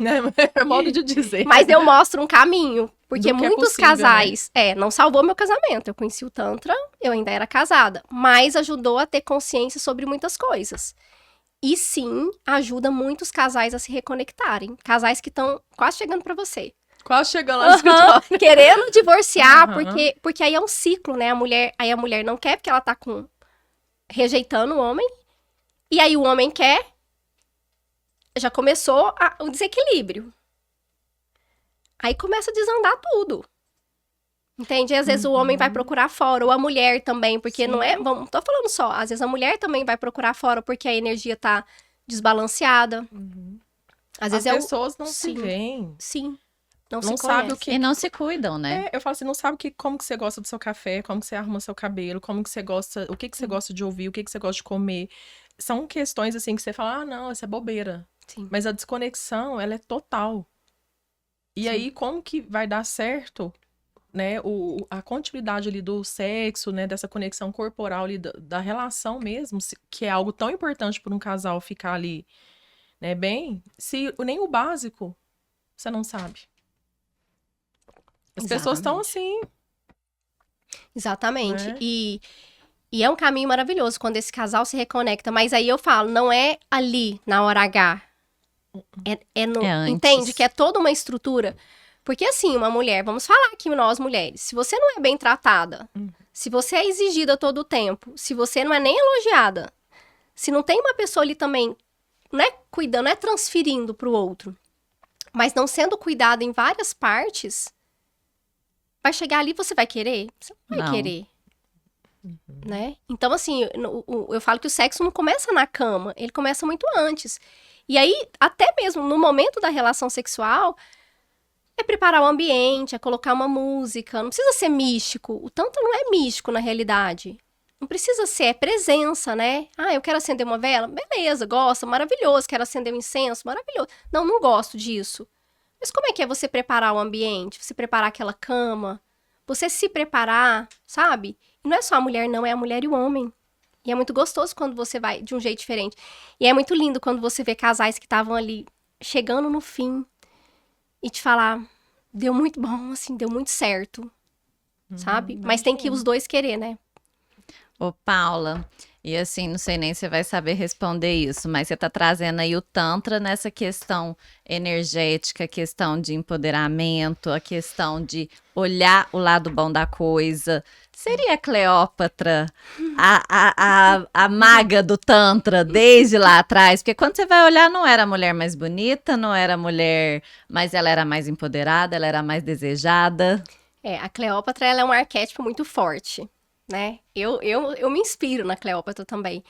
É modo de dizer. Mas eu mostro um caminho. Porque Do que é muitos possível, casais... não salvou meu casamento. Eu conheci o Tantra, eu ainda era casada. Mas ajudou a ter consciência sobre muitas coisas. E sim, ajuda muitos casais a se reconectarem. Casais que estão quase chegando pra você. Quase chegando lá no escritório. Querendo divorciar, Aham. porque aí é um ciclo, né? Aí a mulher não quer porque ela tá rejeitando o homem. E aí o homem quer. Já começou o desequilíbrio. Aí começa a desandar tudo. Entende? E às vezes o homem vai procurar fora, ou a mulher também, porque não é. Não tô falando só. Às vezes a mulher também vai procurar fora porque a energia tá desbalanceada. Às vezes As pessoas não se Sim. veem. Sim. Não Não se sabe o conhece. que. E não se cuidam, né? Eu falo assim, não sabe como que você gosta do seu café, como que você arruma seu cabelo, como que você gosta, o que que você gosta de ouvir, o que que você gosta de comer. São questões assim que você fala, não, isso é bobeira. Sim. Mas a desconexão, ela é total. E aí, como que vai dar certo, né, a continuidade ali do sexo, né, dessa conexão corporal ali, da relação mesmo, que é algo tão importante para um casal ficar ali, né, bem, se nem o básico você não sabe. As pessoas estão assim, Exatamente. né? E é um caminho maravilhoso quando esse casal se reconecta. Mas aí eu falo, não é ali, na hora H. É antes. Entende? Que é toda uma estrutura. Porque assim, uma mulher, vamos falar aqui nós mulheres, se você não é bem tratada, se você é exigida todo o tempo, se você não é nem elogiada, se não tem uma pessoa ali também, não é cuidando, não é transferindo pro outro, mas não sendo cuidada em várias partes, vai chegar ali e você vai querer? Você não vai Não. querer. Né? Então, assim, eu falo que o sexo não começa na cama, ele começa muito antes. E aí, até mesmo no momento da relação sexual, é preparar o ambiente, é colocar uma música, não precisa ser místico. O tanto não é místico na realidade. Não precisa ser, é presença, né? Ah, eu quero acender uma vela? Beleza, gosto, maravilhoso. Quero acender um incenso? Maravilhoso. Não gosto disso. Mas como é que é você preparar o ambiente? Você preparar aquela cama? Você se preparar, sabe? E não é só a mulher, não, é a mulher e o homem. E é muito gostoso quando você vai de um jeito diferente. E é muito lindo quando você vê casais que estavam ali chegando no fim e te falar, deu muito bom, assim, deu muito certo, sabe? Mas tem que os dois querer, né? Ô, Paula, e assim, não sei nem se você vai saber responder isso, mas você tá trazendo aí o Tantra nessa questão energética, questão de empoderamento, a questão de olhar o lado bom da coisa. Seria a Cleópatra a maga do Tantra desde lá atrás? Porque quando você vai olhar, não era a mulher mais bonita, não era a mulher, mas ela era mais empoderada, ela era mais desejada. A Cleópatra, ela é um arquétipo muito forte, né? Eu me inspiro na Cleópatra também.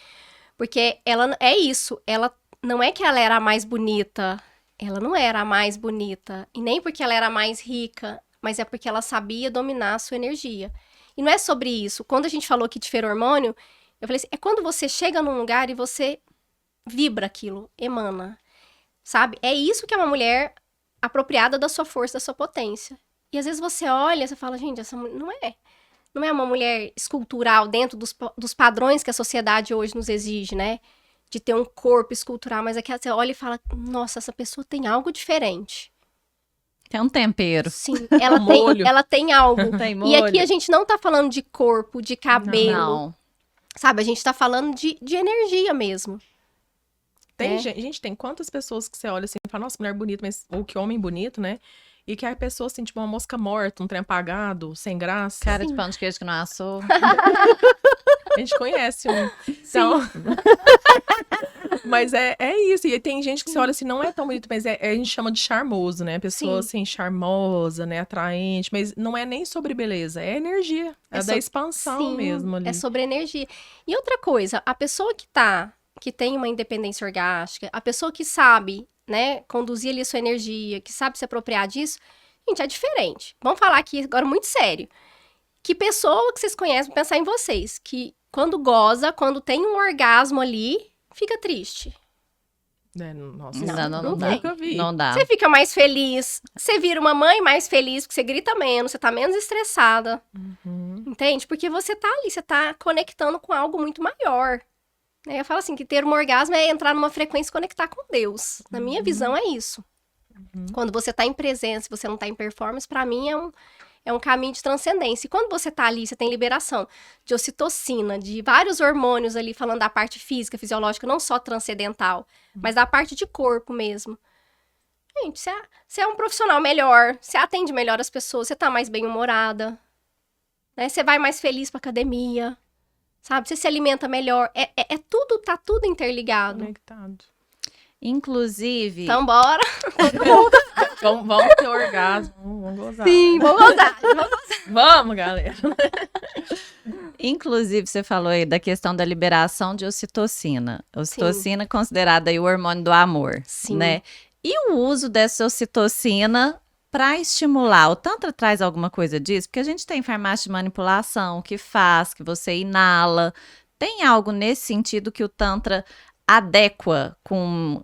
Porque ela é isso, ela não é que ela era a mais bonita, ela não era a mais bonita. E nem porque ela era a mais rica, mas é porque ela sabia dominar a sua energia. E não é sobre isso. Quando a gente falou aqui de feromônio, eu falei assim, é quando você chega num lugar e você vibra aquilo, emana, sabe? É isso que é uma mulher apropriada da sua força, da sua potência. E às vezes você olha e você fala, gente, essa mulher não é uma mulher escultural dentro dos padrões que a sociedade hoje nos exige, né? De ter um corpo escultural, mas é que você olha e fala, nossa, essa pessoa tem algo diferente. Tem um tempero. Sim, ela tem algo. Tem molho. E aqui a gente não tá falando de corpo, de cabelo, Não. sabe? A gente tá falando de energia mesmo. Tem gente, tem quantas pessoas que você olha assim e fala, nossa, mulher bonita, mas ou que homem bonito, né? E que a pessoa assim, tipo uma mosca morta, um trem apagado, sem graça. Cara de pão de queijo que não assou. A gente conhece um. Então, Mas é isso. E tem gente que você olha assim, não é tão bonito, mas a gente chama de charmoso, né? Pessoa, Sim. assim, charmosa, né? Atraente. Mas não é nem sobre beleza, é energia. É da expansão Sim, mesmo ali. é sobre energia. E outra coisa, a pessoa que tem uma independência orgástica, a pessoa que sabe, né, conduzir ali a sua energia, que sabe se apropriar disso, gente, é diferente. Vamos falar aqui agora muito sério. Que pessoa que vocês conhecem, vou pensar em vocês, que quando goza, quando tem um orgasmo ali, fica triste. Nossa, Não dá. nunca vi. Não dá. Você fica mais feliz, você vira uma mãe mais feliz, porque você grita menos, você tá menos estressada. Uhum. Entende? Porque você tá ali, você tá conectando com algo muito maior. Né? Eu falo assim, que ter um orgasmo é entrar numa frequência e conectar com Deus. Na minha visão, é isso. Quando você tá em presença, você não tá em performance, pra mim é um caminho de transcendência. E quando você tá ali, você tem liberação de ocitocina, de vários hormônios ali, falando da parte física, fisiológica, não só transcendental, mas da parte de corpo mesmo. Gente, você é um profissional melhor, você atende melhor as pessoas, você tá mais bem-humorada, né? Você vai mais feliz pra academia, sabe? Você se alimenta melhor. Tudo, tá tudo interligado. Conectado. Inclusive, Então, bora. Vamos ter orgasmo, vamos gozar. Sim, vamos gozar. Vamos, galera. inclusive, você falou aí da questão da liberação de ocitocina. Ocitocina é considerada aí o hormônio do amor, Sim. né? E o uso dessa ocitocina para estimular, o Tantra traz alguma coisa disso? Porque a gente tem farmácia de manipulação que faz, que você inala. Tem algo nesse sentido que o Tantra adequa com,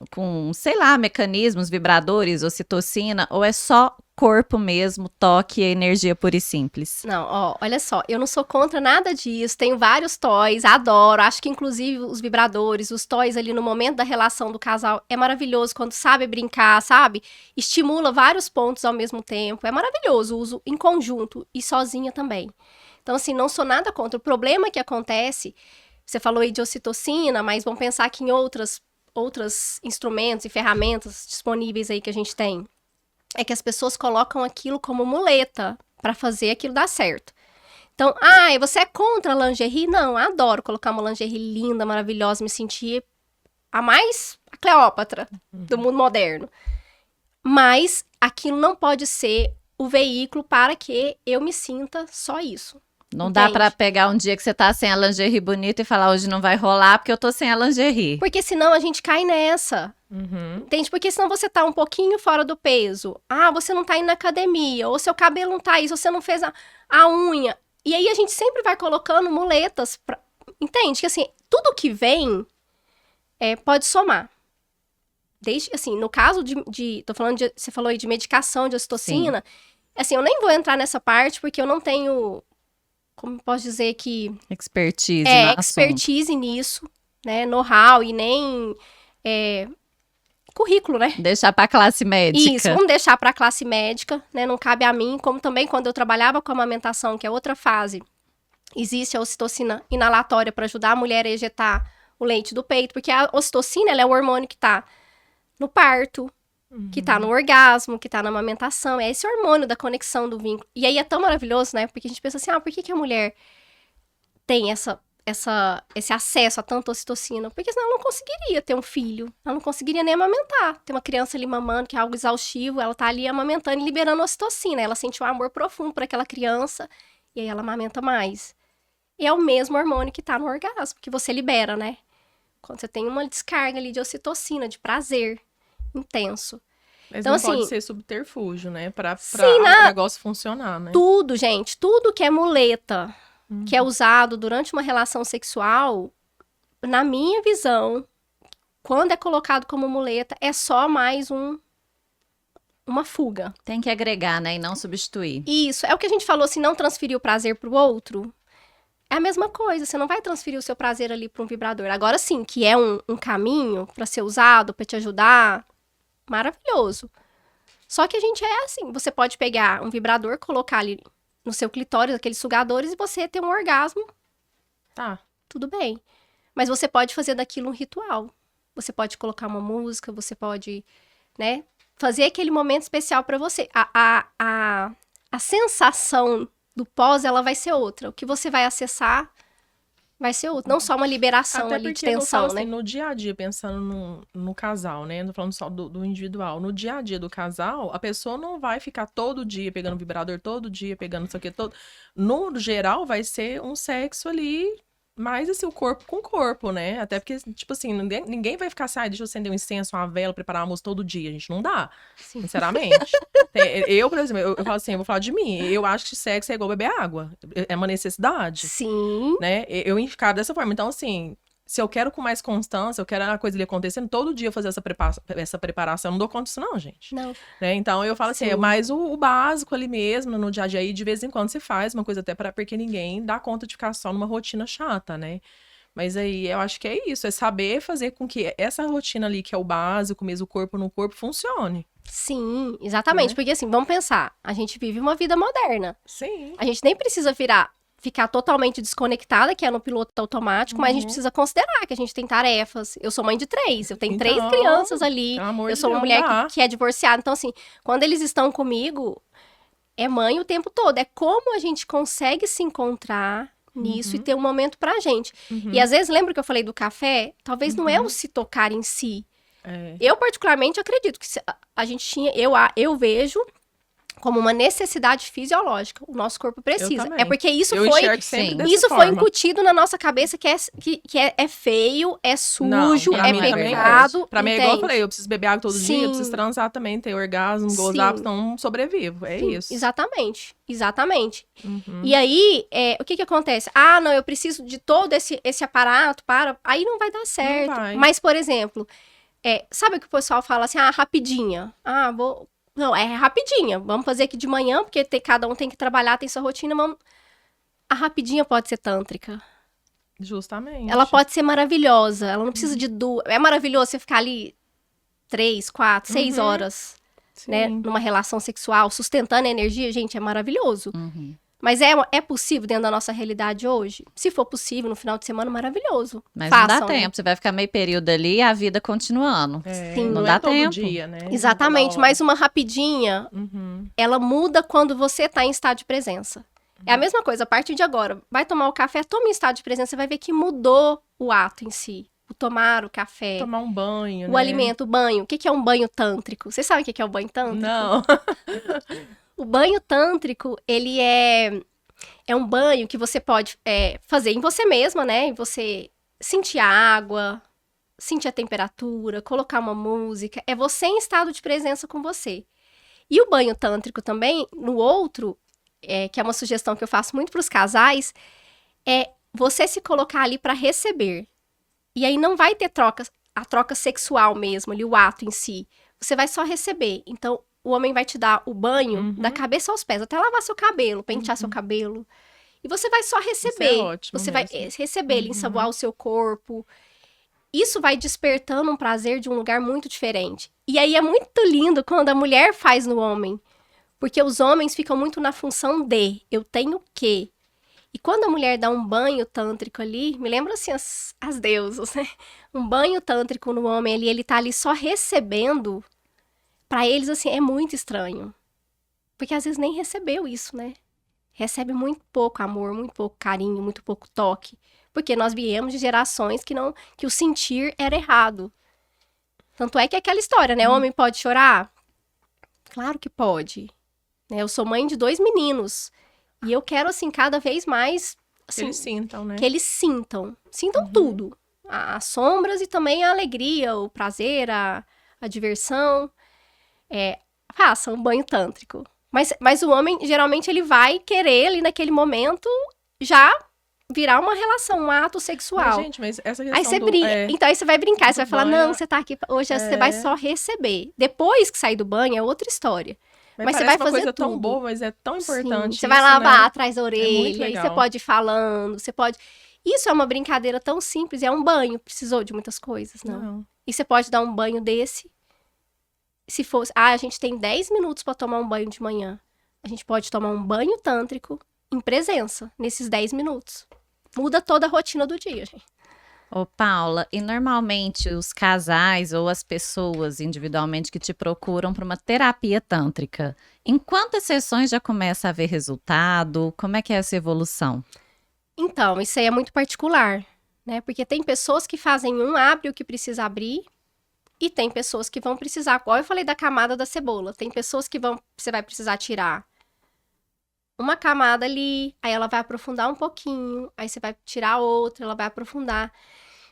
sei lá, mecanismos, vibradores, ocitocina, ou é só corpo mesmo, toque e energia pura e simples? Não, ó, olha só, eu não sou contra nada disso, tenho vários toys, adoro, acho que inclusive os vibradores, os toys ali no momento da relação do casal, é maravilhoso quando sabe brincar, sabe? Estimula vários pontos ao mesmo tempo, é maravilhoso o uso em conjunto e sozinha também. Então, assim, não sou nada contra. O problema que acontece, você falou aí de ocitocina, mas vamos pensar aqui em outros instrumentos e ferramentas disponíveis aí que a gente tem. É que as pessoas colocam aquilo como muleta para fazer aquilo dar certo. Então, você é contra a lingerie? Não, adoro colocar uma lingerie linda, maravilhosa, me sentir a Cleópatra do mundo moderno. Mas aquilo não pode ser o veículo para que eu me sinta só isso. Não dá pra pegar um dia que você tá sem a lingerie bonita e falar, hoje não vai rolar porque eu tô sem a lingerie. Porque senão a gente cai nessa. Uhum. Entende? Porque senão você tá um pouquinho fora do peso. Você não tá indo na academia. Ou seu cabelo não tá isso, você não fez a unha. E aí a gente sempre vai colocando muletas. Entende? Que assim, tudo que vem pode somar. Desde, assim, no caso tô falando você falou aí de medicação, de ocitocina. Assim, eu nem vou entrar nessa parte porque eu não tenho... Como posso dizer que... Expertise no assunto. Expertise nisso, né? Know-how e nem currículo, né? Deixar pra classe médica. Isso, vamos deixar pra classe médica, né? Não cabe a mim. Como também quando eu trabalhava com amamentação, que é outra fase, existe a ocitocina inalatória para ajudar a mulher a ejetar o leite do peito, porque a ocitocina, ela é o hormônio que tá no parto, que tá no orgasmo, que tá na amamentação. É esse hormônio da conexão do vínculo. E aí é tão maravilhoso, né? Porque a gente pensa assim, por que a mulher tem esse acesso a tanta ocitocina? Porque senão ela não conseguiria ter um filho. Ela não conseguiria nem amamentar. Tem uma criança ali mamando, que é algo exaustivo, ela tá ali amamentando e liberando ocitocina. Ela sente um amor profundo por aquela criança e aí ela amamenta mais. E é o mesmo hormônio que tá no orgasmo, que você libera, né? Quando você tem uma descarga ali de ocitocina, de prazer intenso. Mas então, não assim, pode ser subterfúgio, né? Pra o negócio funcionar, né? Tudo, gente, tudo que é muleta, que é usado durante uma relação sexual, na minha visão, quando é colocado como muleta, é só mais uma fuga. Tem que agregar, né? E não substituir. Isso, é o que a gente falou, se não transferir o prazer pro outro, é a mesma coisa, você não vai transferir o seu prazer ali para um vibrador. Agora sim, que é um caminho para ser usado, para te ajudar, maravilhoso. Só que a gente é assim, você pode pegar um vibrador, colocar ali no seu clitóris, aqueles sugadores, e você ter um orgasmo. Tá. Tudo bem. Mas você pode fazer daquilo um ritual. Você pode colocar uma música, você pode, né, fazer aquele momento especial para você. A sensação do pós, ela vai ser outra. O que você vai acessar vai ser útil. Não só uma liberação Até ali de porque eu tensão, falo né? assim, no dia a dia, pensando no casal, né? Não tô falando só do individual. No dia a dia do casal, a pessoa não vai ficar todo dia pegando vibrador, todo dia pegando isso aqui, todo. No geral, vai ser um sexo ali, mais assim, o corpo com o corpo, né? Até porque, tipo assim, ninguém vai ficar assim, deixa eu acender um incenso, uma vela, preparar uma música todo dia. A gente não dá, Sim. sinceramente. Eu, por exemplo, eu falo assim, eu vou falar de mim. Eu acho que sexo é igual beber água. É uma necessidade. Sim. Né? Eu encaro dessa forma. Então, assim, se eu quero com mais constância, eu quero a coisa ali acontecendo, todo dia eu fazer essa preparação, eu não dou conta disso não, gente. Não. Né? Então, eu falo assim, Sim. é mais o básico ali mesmo, no dia a dia, e de vez em quando se faz uma coisa até porque ninguém dá conta de ficar só numa rotina chata, né? Mas aí, eu acho que é isso, é saber fazer com que essa rotina ali, que é o básico mesmo, o corpo no corpo, funcione. Sim, exatamente. Né? Porque assim, vamos pensar, a gente vive uma vida moderna. Sim. A gente nem precisa ficar totalmente desconectada, que é no piloto automático, mas a gente precisa considerar que a gente tem tarefas. Eu sou mãe de 3, eu tenho 3 Então, crianças ali. pelo amor Eu de sou uma Deus, mulher não dá. que é divorciada. Então, assim, quando eles estão comigo, é mãe o tempo todo. É como a gente consegue se encontrar nisso e ter um momento pra gente. E às vezes, lembra que eu falei do café? Talvez não é o se tocar em si. É. Eu, particularmente, acredito que a gente tinha... Eu vejo como uma necessidade fisiológica. O nosso corpo precisa. também. É porque isso Eu foi... enxergo sempre Sim. dessa Isso forma. foi incutido na nossa cabeça que é feio, é sujo, pra é mim também é. pecado. Pra mim é igual eu entende? falei, eu preciso beber água todo dia, eu Sim. preciso transar também, ter orgasmo, gozar, Sim. senão não sobrevivo. É Sim, isso. Exatamente. Uhum. E aí, o que acontece? Ah, não, eu preciso de todo esse aparato para... Aí não vai dar certo. vai. Mas, por exemplo, sabe o que o pessoal fala assim, rapidinha? Não, é rapidinha. Vamos fazer aqui de manhã, porque cada um tem que trabalhar, tem sua rotina. A rapidinha pode ser tântrica. Justamente. Ela pode ser maravilhosa. Ela não precisa de duas. É maravilhoso você ficar ali 3, 4, 6 horas, Sim. né? Numa relação sexual, sustentando a energia. Gente, é maravilhoso. Uhum. Mas é possível dentro da nossa realidade hoje? Se for possível, no final de semana, maravilhoso. Mas não Façam, dá né? tempo, você vai ficar meio período ali e a vida continuando. Sim. Não dá é todo tempo. dia, né? Exatamente, Toda hora. mas uma rapidinha, ela muda quando você tá em estado de presença. É a mesma coisa, a partir de agora, vai tomar o café, toma em estado de presença, você vai ver que mudou o ato em si. O tomar o café, Tomar um banho, o né? alimento, o banho. O que é um banho tântrico? Vocês sabem o que é o banho tântrico? Não. O banho tântrico, ele é um banho que você pode fazer em você mesma, né? E você sentir a água, sentir a temperatura, colocar uma música. É você em estado de presença com você. E o banho tântrico também, no outro, que é uma sugestão que eu faço muito para os casais, é você se colocar ali para receber. E aí não vai ter a troca sexual mesmo, ali, o ato em si. Você vai só receber. Então, o homem vai te dar o banho da cabeça aos pés, até lavar seu cabelo, pentear seu cabelo. E você vai só receber. Isso é ótimo Você mesmo. vai receber ele, ensaboar o seu corpo. Isso vai despertando um prazer de um lugar muito diferente. E aí é muito lindo quando a mulher faz no homem. Porque os homens ficam muito na função de eu tenho que. E quando a mulher dá um banho tântrico ali, me lembra assim as deusas, né? Um banho tântrico no homem ali, ele tá ali só recebendo. Pra eles, assim, é muito estranho. Porque às vezes nem recebeu isso, né? Recebe muito pouco amor, muito pouco carinho, muito pouco toque. Porque nós viemos de gerações que o sentir era errado. Tanto é que é aquela história, né? Homem pode chorar? Claro que pode. Né? Eu sou mãe de 2 meninos. E eu quero, assim, cada vez mais... Assim, Que eles sintam, né? que eles sintam. Sintam tudo. As sombras e também a alegria, o prazer, a diversão. Façam um banho tântrico. Mas o homem, geralmente, ele vai querer ali naquele momento já virar uma relação, um ato sexual. Mas essa questão Aí você brinca. Então aí você vai brincar, você vai falar, banho, não, você tá aqui, hoje você vai só receber. Depois que sair do banho é outra história. Mas você vai uma fazer coisa tudo. tão boa, mas é tão importante. Sim. Você vai isso, lavar né? atrás da muito orelha, aí você legal. pode ir falando, você pode... Isso é uma brincadeira tão simples, é um banho, precisou de muitas coisas, não. E você pode dar um banho desse, se fosse... a gente tem 10 minutos pra tomar um banho de manhã. A gente pode tomar um banho tântrico em presença, nesses 10 minutos. Muda toda a rotina do dia, gente. Ô, Paula, e normalmente os casais ou as pessoas individualmente que te procuram para uma terapia tântrica, em quantas sessões já começa a ver resultado? Como é que é essa evolução? Então, isso aí é muito particular, né? Porque tem pessoas que fazem abre o que precisa abrir, e tem pessoas que vão precisar, igual eu falei da camada da cebola, tem pessoas que você vai precisar tirar uma camada ali, aí ela vai aprofundar um pouquinho, aí você vai tirar outra, ela vai aprofundar.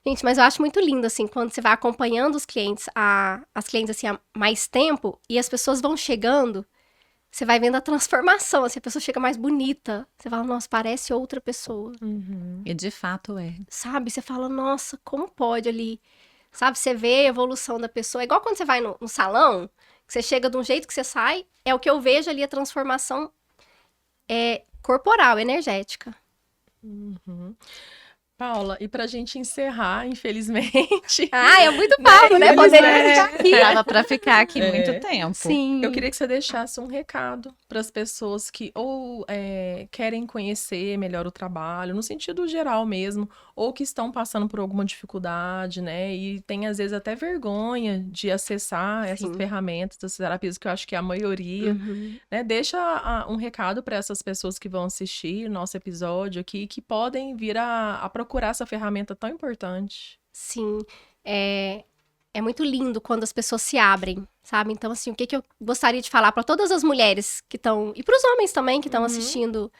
Gente, mas eu acho muito lindo, assim, quando você vai acompanhando os clientes, as clientes, assim, há mais tempo, e as pessoas vão chegando, você vai vendo a transformação, assim, a pessoa chega mais bonita. Você fala, nossa, parece outra pessoa. E de fato é. Sabe? Você fala, nossa, como pode ali? Sabe? Você vê a evolução da pessoa. É igual quando você vai no salão, que você chega de um jeito que você sai, é o que eu vejo ali, a transformação corporal, energética. Paula, e pra gente encerrar, infelizmente. É muito papo, né? Poderia ficar aqui. Dava pra ficar aqui muito tempo. Sim. Eu queria que você deixasse um recado para as pessoas que ou querem conhecer melhor o trabalho, no sentido geral mesmo, ou que estão passando por alguma dificuldade, né? E tem, às vezes, até vergonha de acessar essas ferramentas das terapias, que eu acho que é a maioria, né? Deixa um recado para essas pessoas que vão assistir o nosso episódio aqui, que podem vir a procurar essa ferramenta tão importante. Sim, é muito lindo quando as pessoas se abrem, sabe? Então, assim, o que eu gostaria de falar para todas as mulheres que estão, e para os homens também que estão assistindo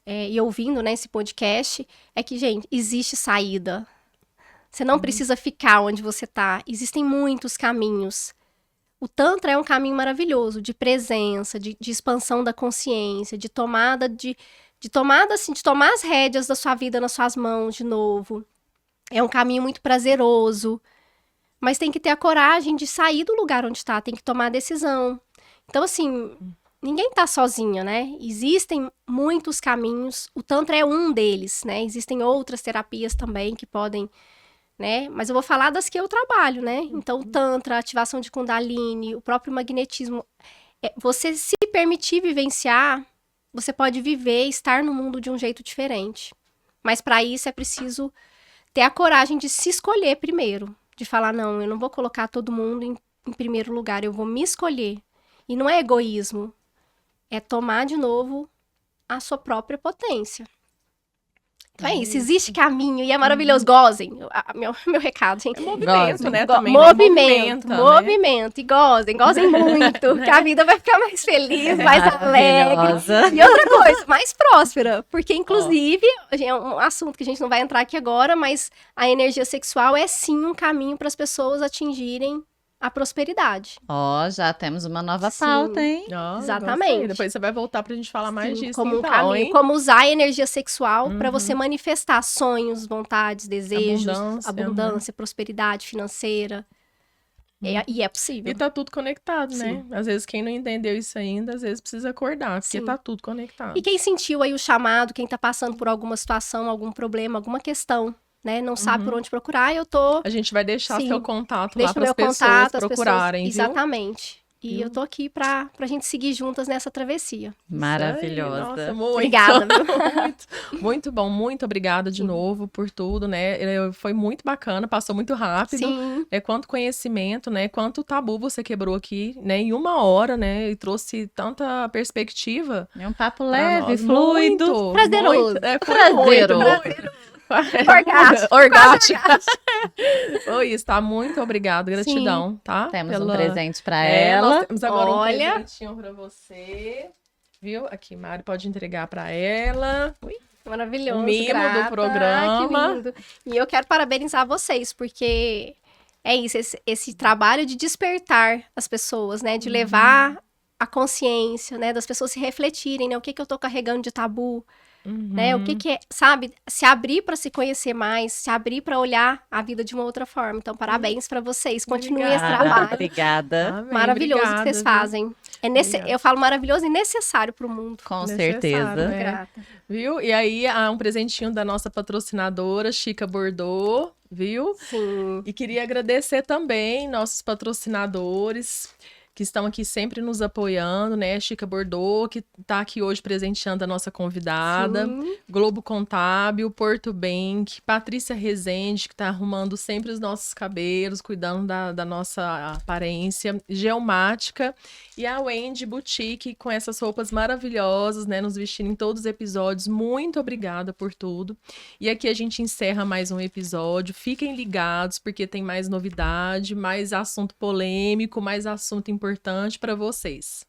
e ouvindo, né, esse podcast, é que, gente, existe saída. Você não precisa ficar onde você tá. Existem muitos caminhos. O Tantra é um caminho maravilhoso de presença, de expansão da consciência, de tomada assim, de tomar as rédeas da sua vida nas suas mãos de novo. É um caminho muito prazeroso, mas tem que ter a coragem de sair do lugar onde tá, tem que tomar a decisão. Então, assim, ninguém tá sozinho, né? Existem muitos caminhos, o Tantra é um deles, né? Existem outras terapias também que podem, né? Mas eu vou falar das que eu trabalho, né? Então, o Tantra, a ativação de Kundalini, o próprio magnetismo. Você se permitir vivenciar, você pode viver e estar no mundo de um jeito diferente. Mas para isso é preciso ter a coragem de se escolher primeiro. De falar, não, eu não vou colocar todo mundo em primeiro lugar, eu vou me escolher. E não é egoísmo, é tomar de novo a sua própria potência. Então é isso, existe caminho e é maravilhoso. Gozem. Meu recado, gente. É movimento, né? Também, Movimento. E gozem muito. Que a vida vai ficar mais feliz, mais alegre. E outra coisa, mais próspera. Porque, inclusive, é um assunto que a gente não vai entrar aqui agora, mas a energia sexual é sim um caminho para as pessoas atingirem a prosperidade. Já temos uma nova pauta, hein? Exatamente. Gostei. Depois você vai voltar pra gente falar mais disso, como então, um caminho, hein? como usar a energia sexual para você manifestar sonhos, vontades, desejos, abundância, prosperidade financeira. E é possível. E tá tudo conectado, né? Às vezes quem não entendeu isso ainda, às vezes precisa acordar, porque tá tudo conectado. E quem sentiu aí o chamado, quem tá passando por alguma situação, algum problema, alguma questão, né? Não sabe por onde procurar, A gente vai deixar seu contato Deixa lá para as pessoas procurarem, viu? Exatamente. E eu tô aqui pra gente seguir juntas nessa travessia. Maravilhosa. Nossa, muito. Obrigada, viu? Muito bom, muito obrigada de novo por tudo, né? Foi muito bacana, passou muito rápido. Sim. Quanto conhecimento, né? Quanto tabu você quebrou aqui, né? Em 1 hora, né? E trouxe tanta perspectiva. É um papo leve, fluido. Muito, prazeroso. Prazeroso. Orgástico. Oi, está muito obrigada, gratidão, tá? Temos um presente para ela. Nós temos agora um presentinho para você, viu? Aqui, Mari, pode entregar para ela. Ui. Maravilhoso. Mimo do programa. Que lindo. E eu quero parabenizar vocês, porque é isso, esse trabalho de despertar as pessoas, né? De levar a consciência, né? Das pessoas se refletirem, né? O que eu tô carregando de tabu, né? O que é, sabe? Se abrir para se conhecer mais, se abrir para olhar a vida de uma outra forma. Então, parabéns para vocês. Continuem esse trabalho. Obrigada. Amém. Maravilhoso Obrigada, que vocês fazem. Eu falo maravilhoso e necessário para o mundo. Com certeza. Né? Grata. Viu? E aí, um presentinho da nossa patrocinadora, Chica Bordeaux, viu? Sim. E queria agradecer também nossos patrocinadores, que estão aqui sempre nos apoiando, né? Chica Bordeaux, que tá aqui hoje presenteando a nossa convidada. Sim. Globo Contábil, Porto Bank, Patrícia Rezende, que tá arrumando sempre os nossos cabelos, cuidando da nossa aparência, Geomática e a Wendy Boutique, com essas roupas maravilhosas, né? Nos vestindo em todos os episódios. Muito obrigada por tudo. E aqui a gente encerra mais um episódio. Fiquem ligados, porque tem mais novidade, mais assunto polêmico, mais assunto importante para vocês.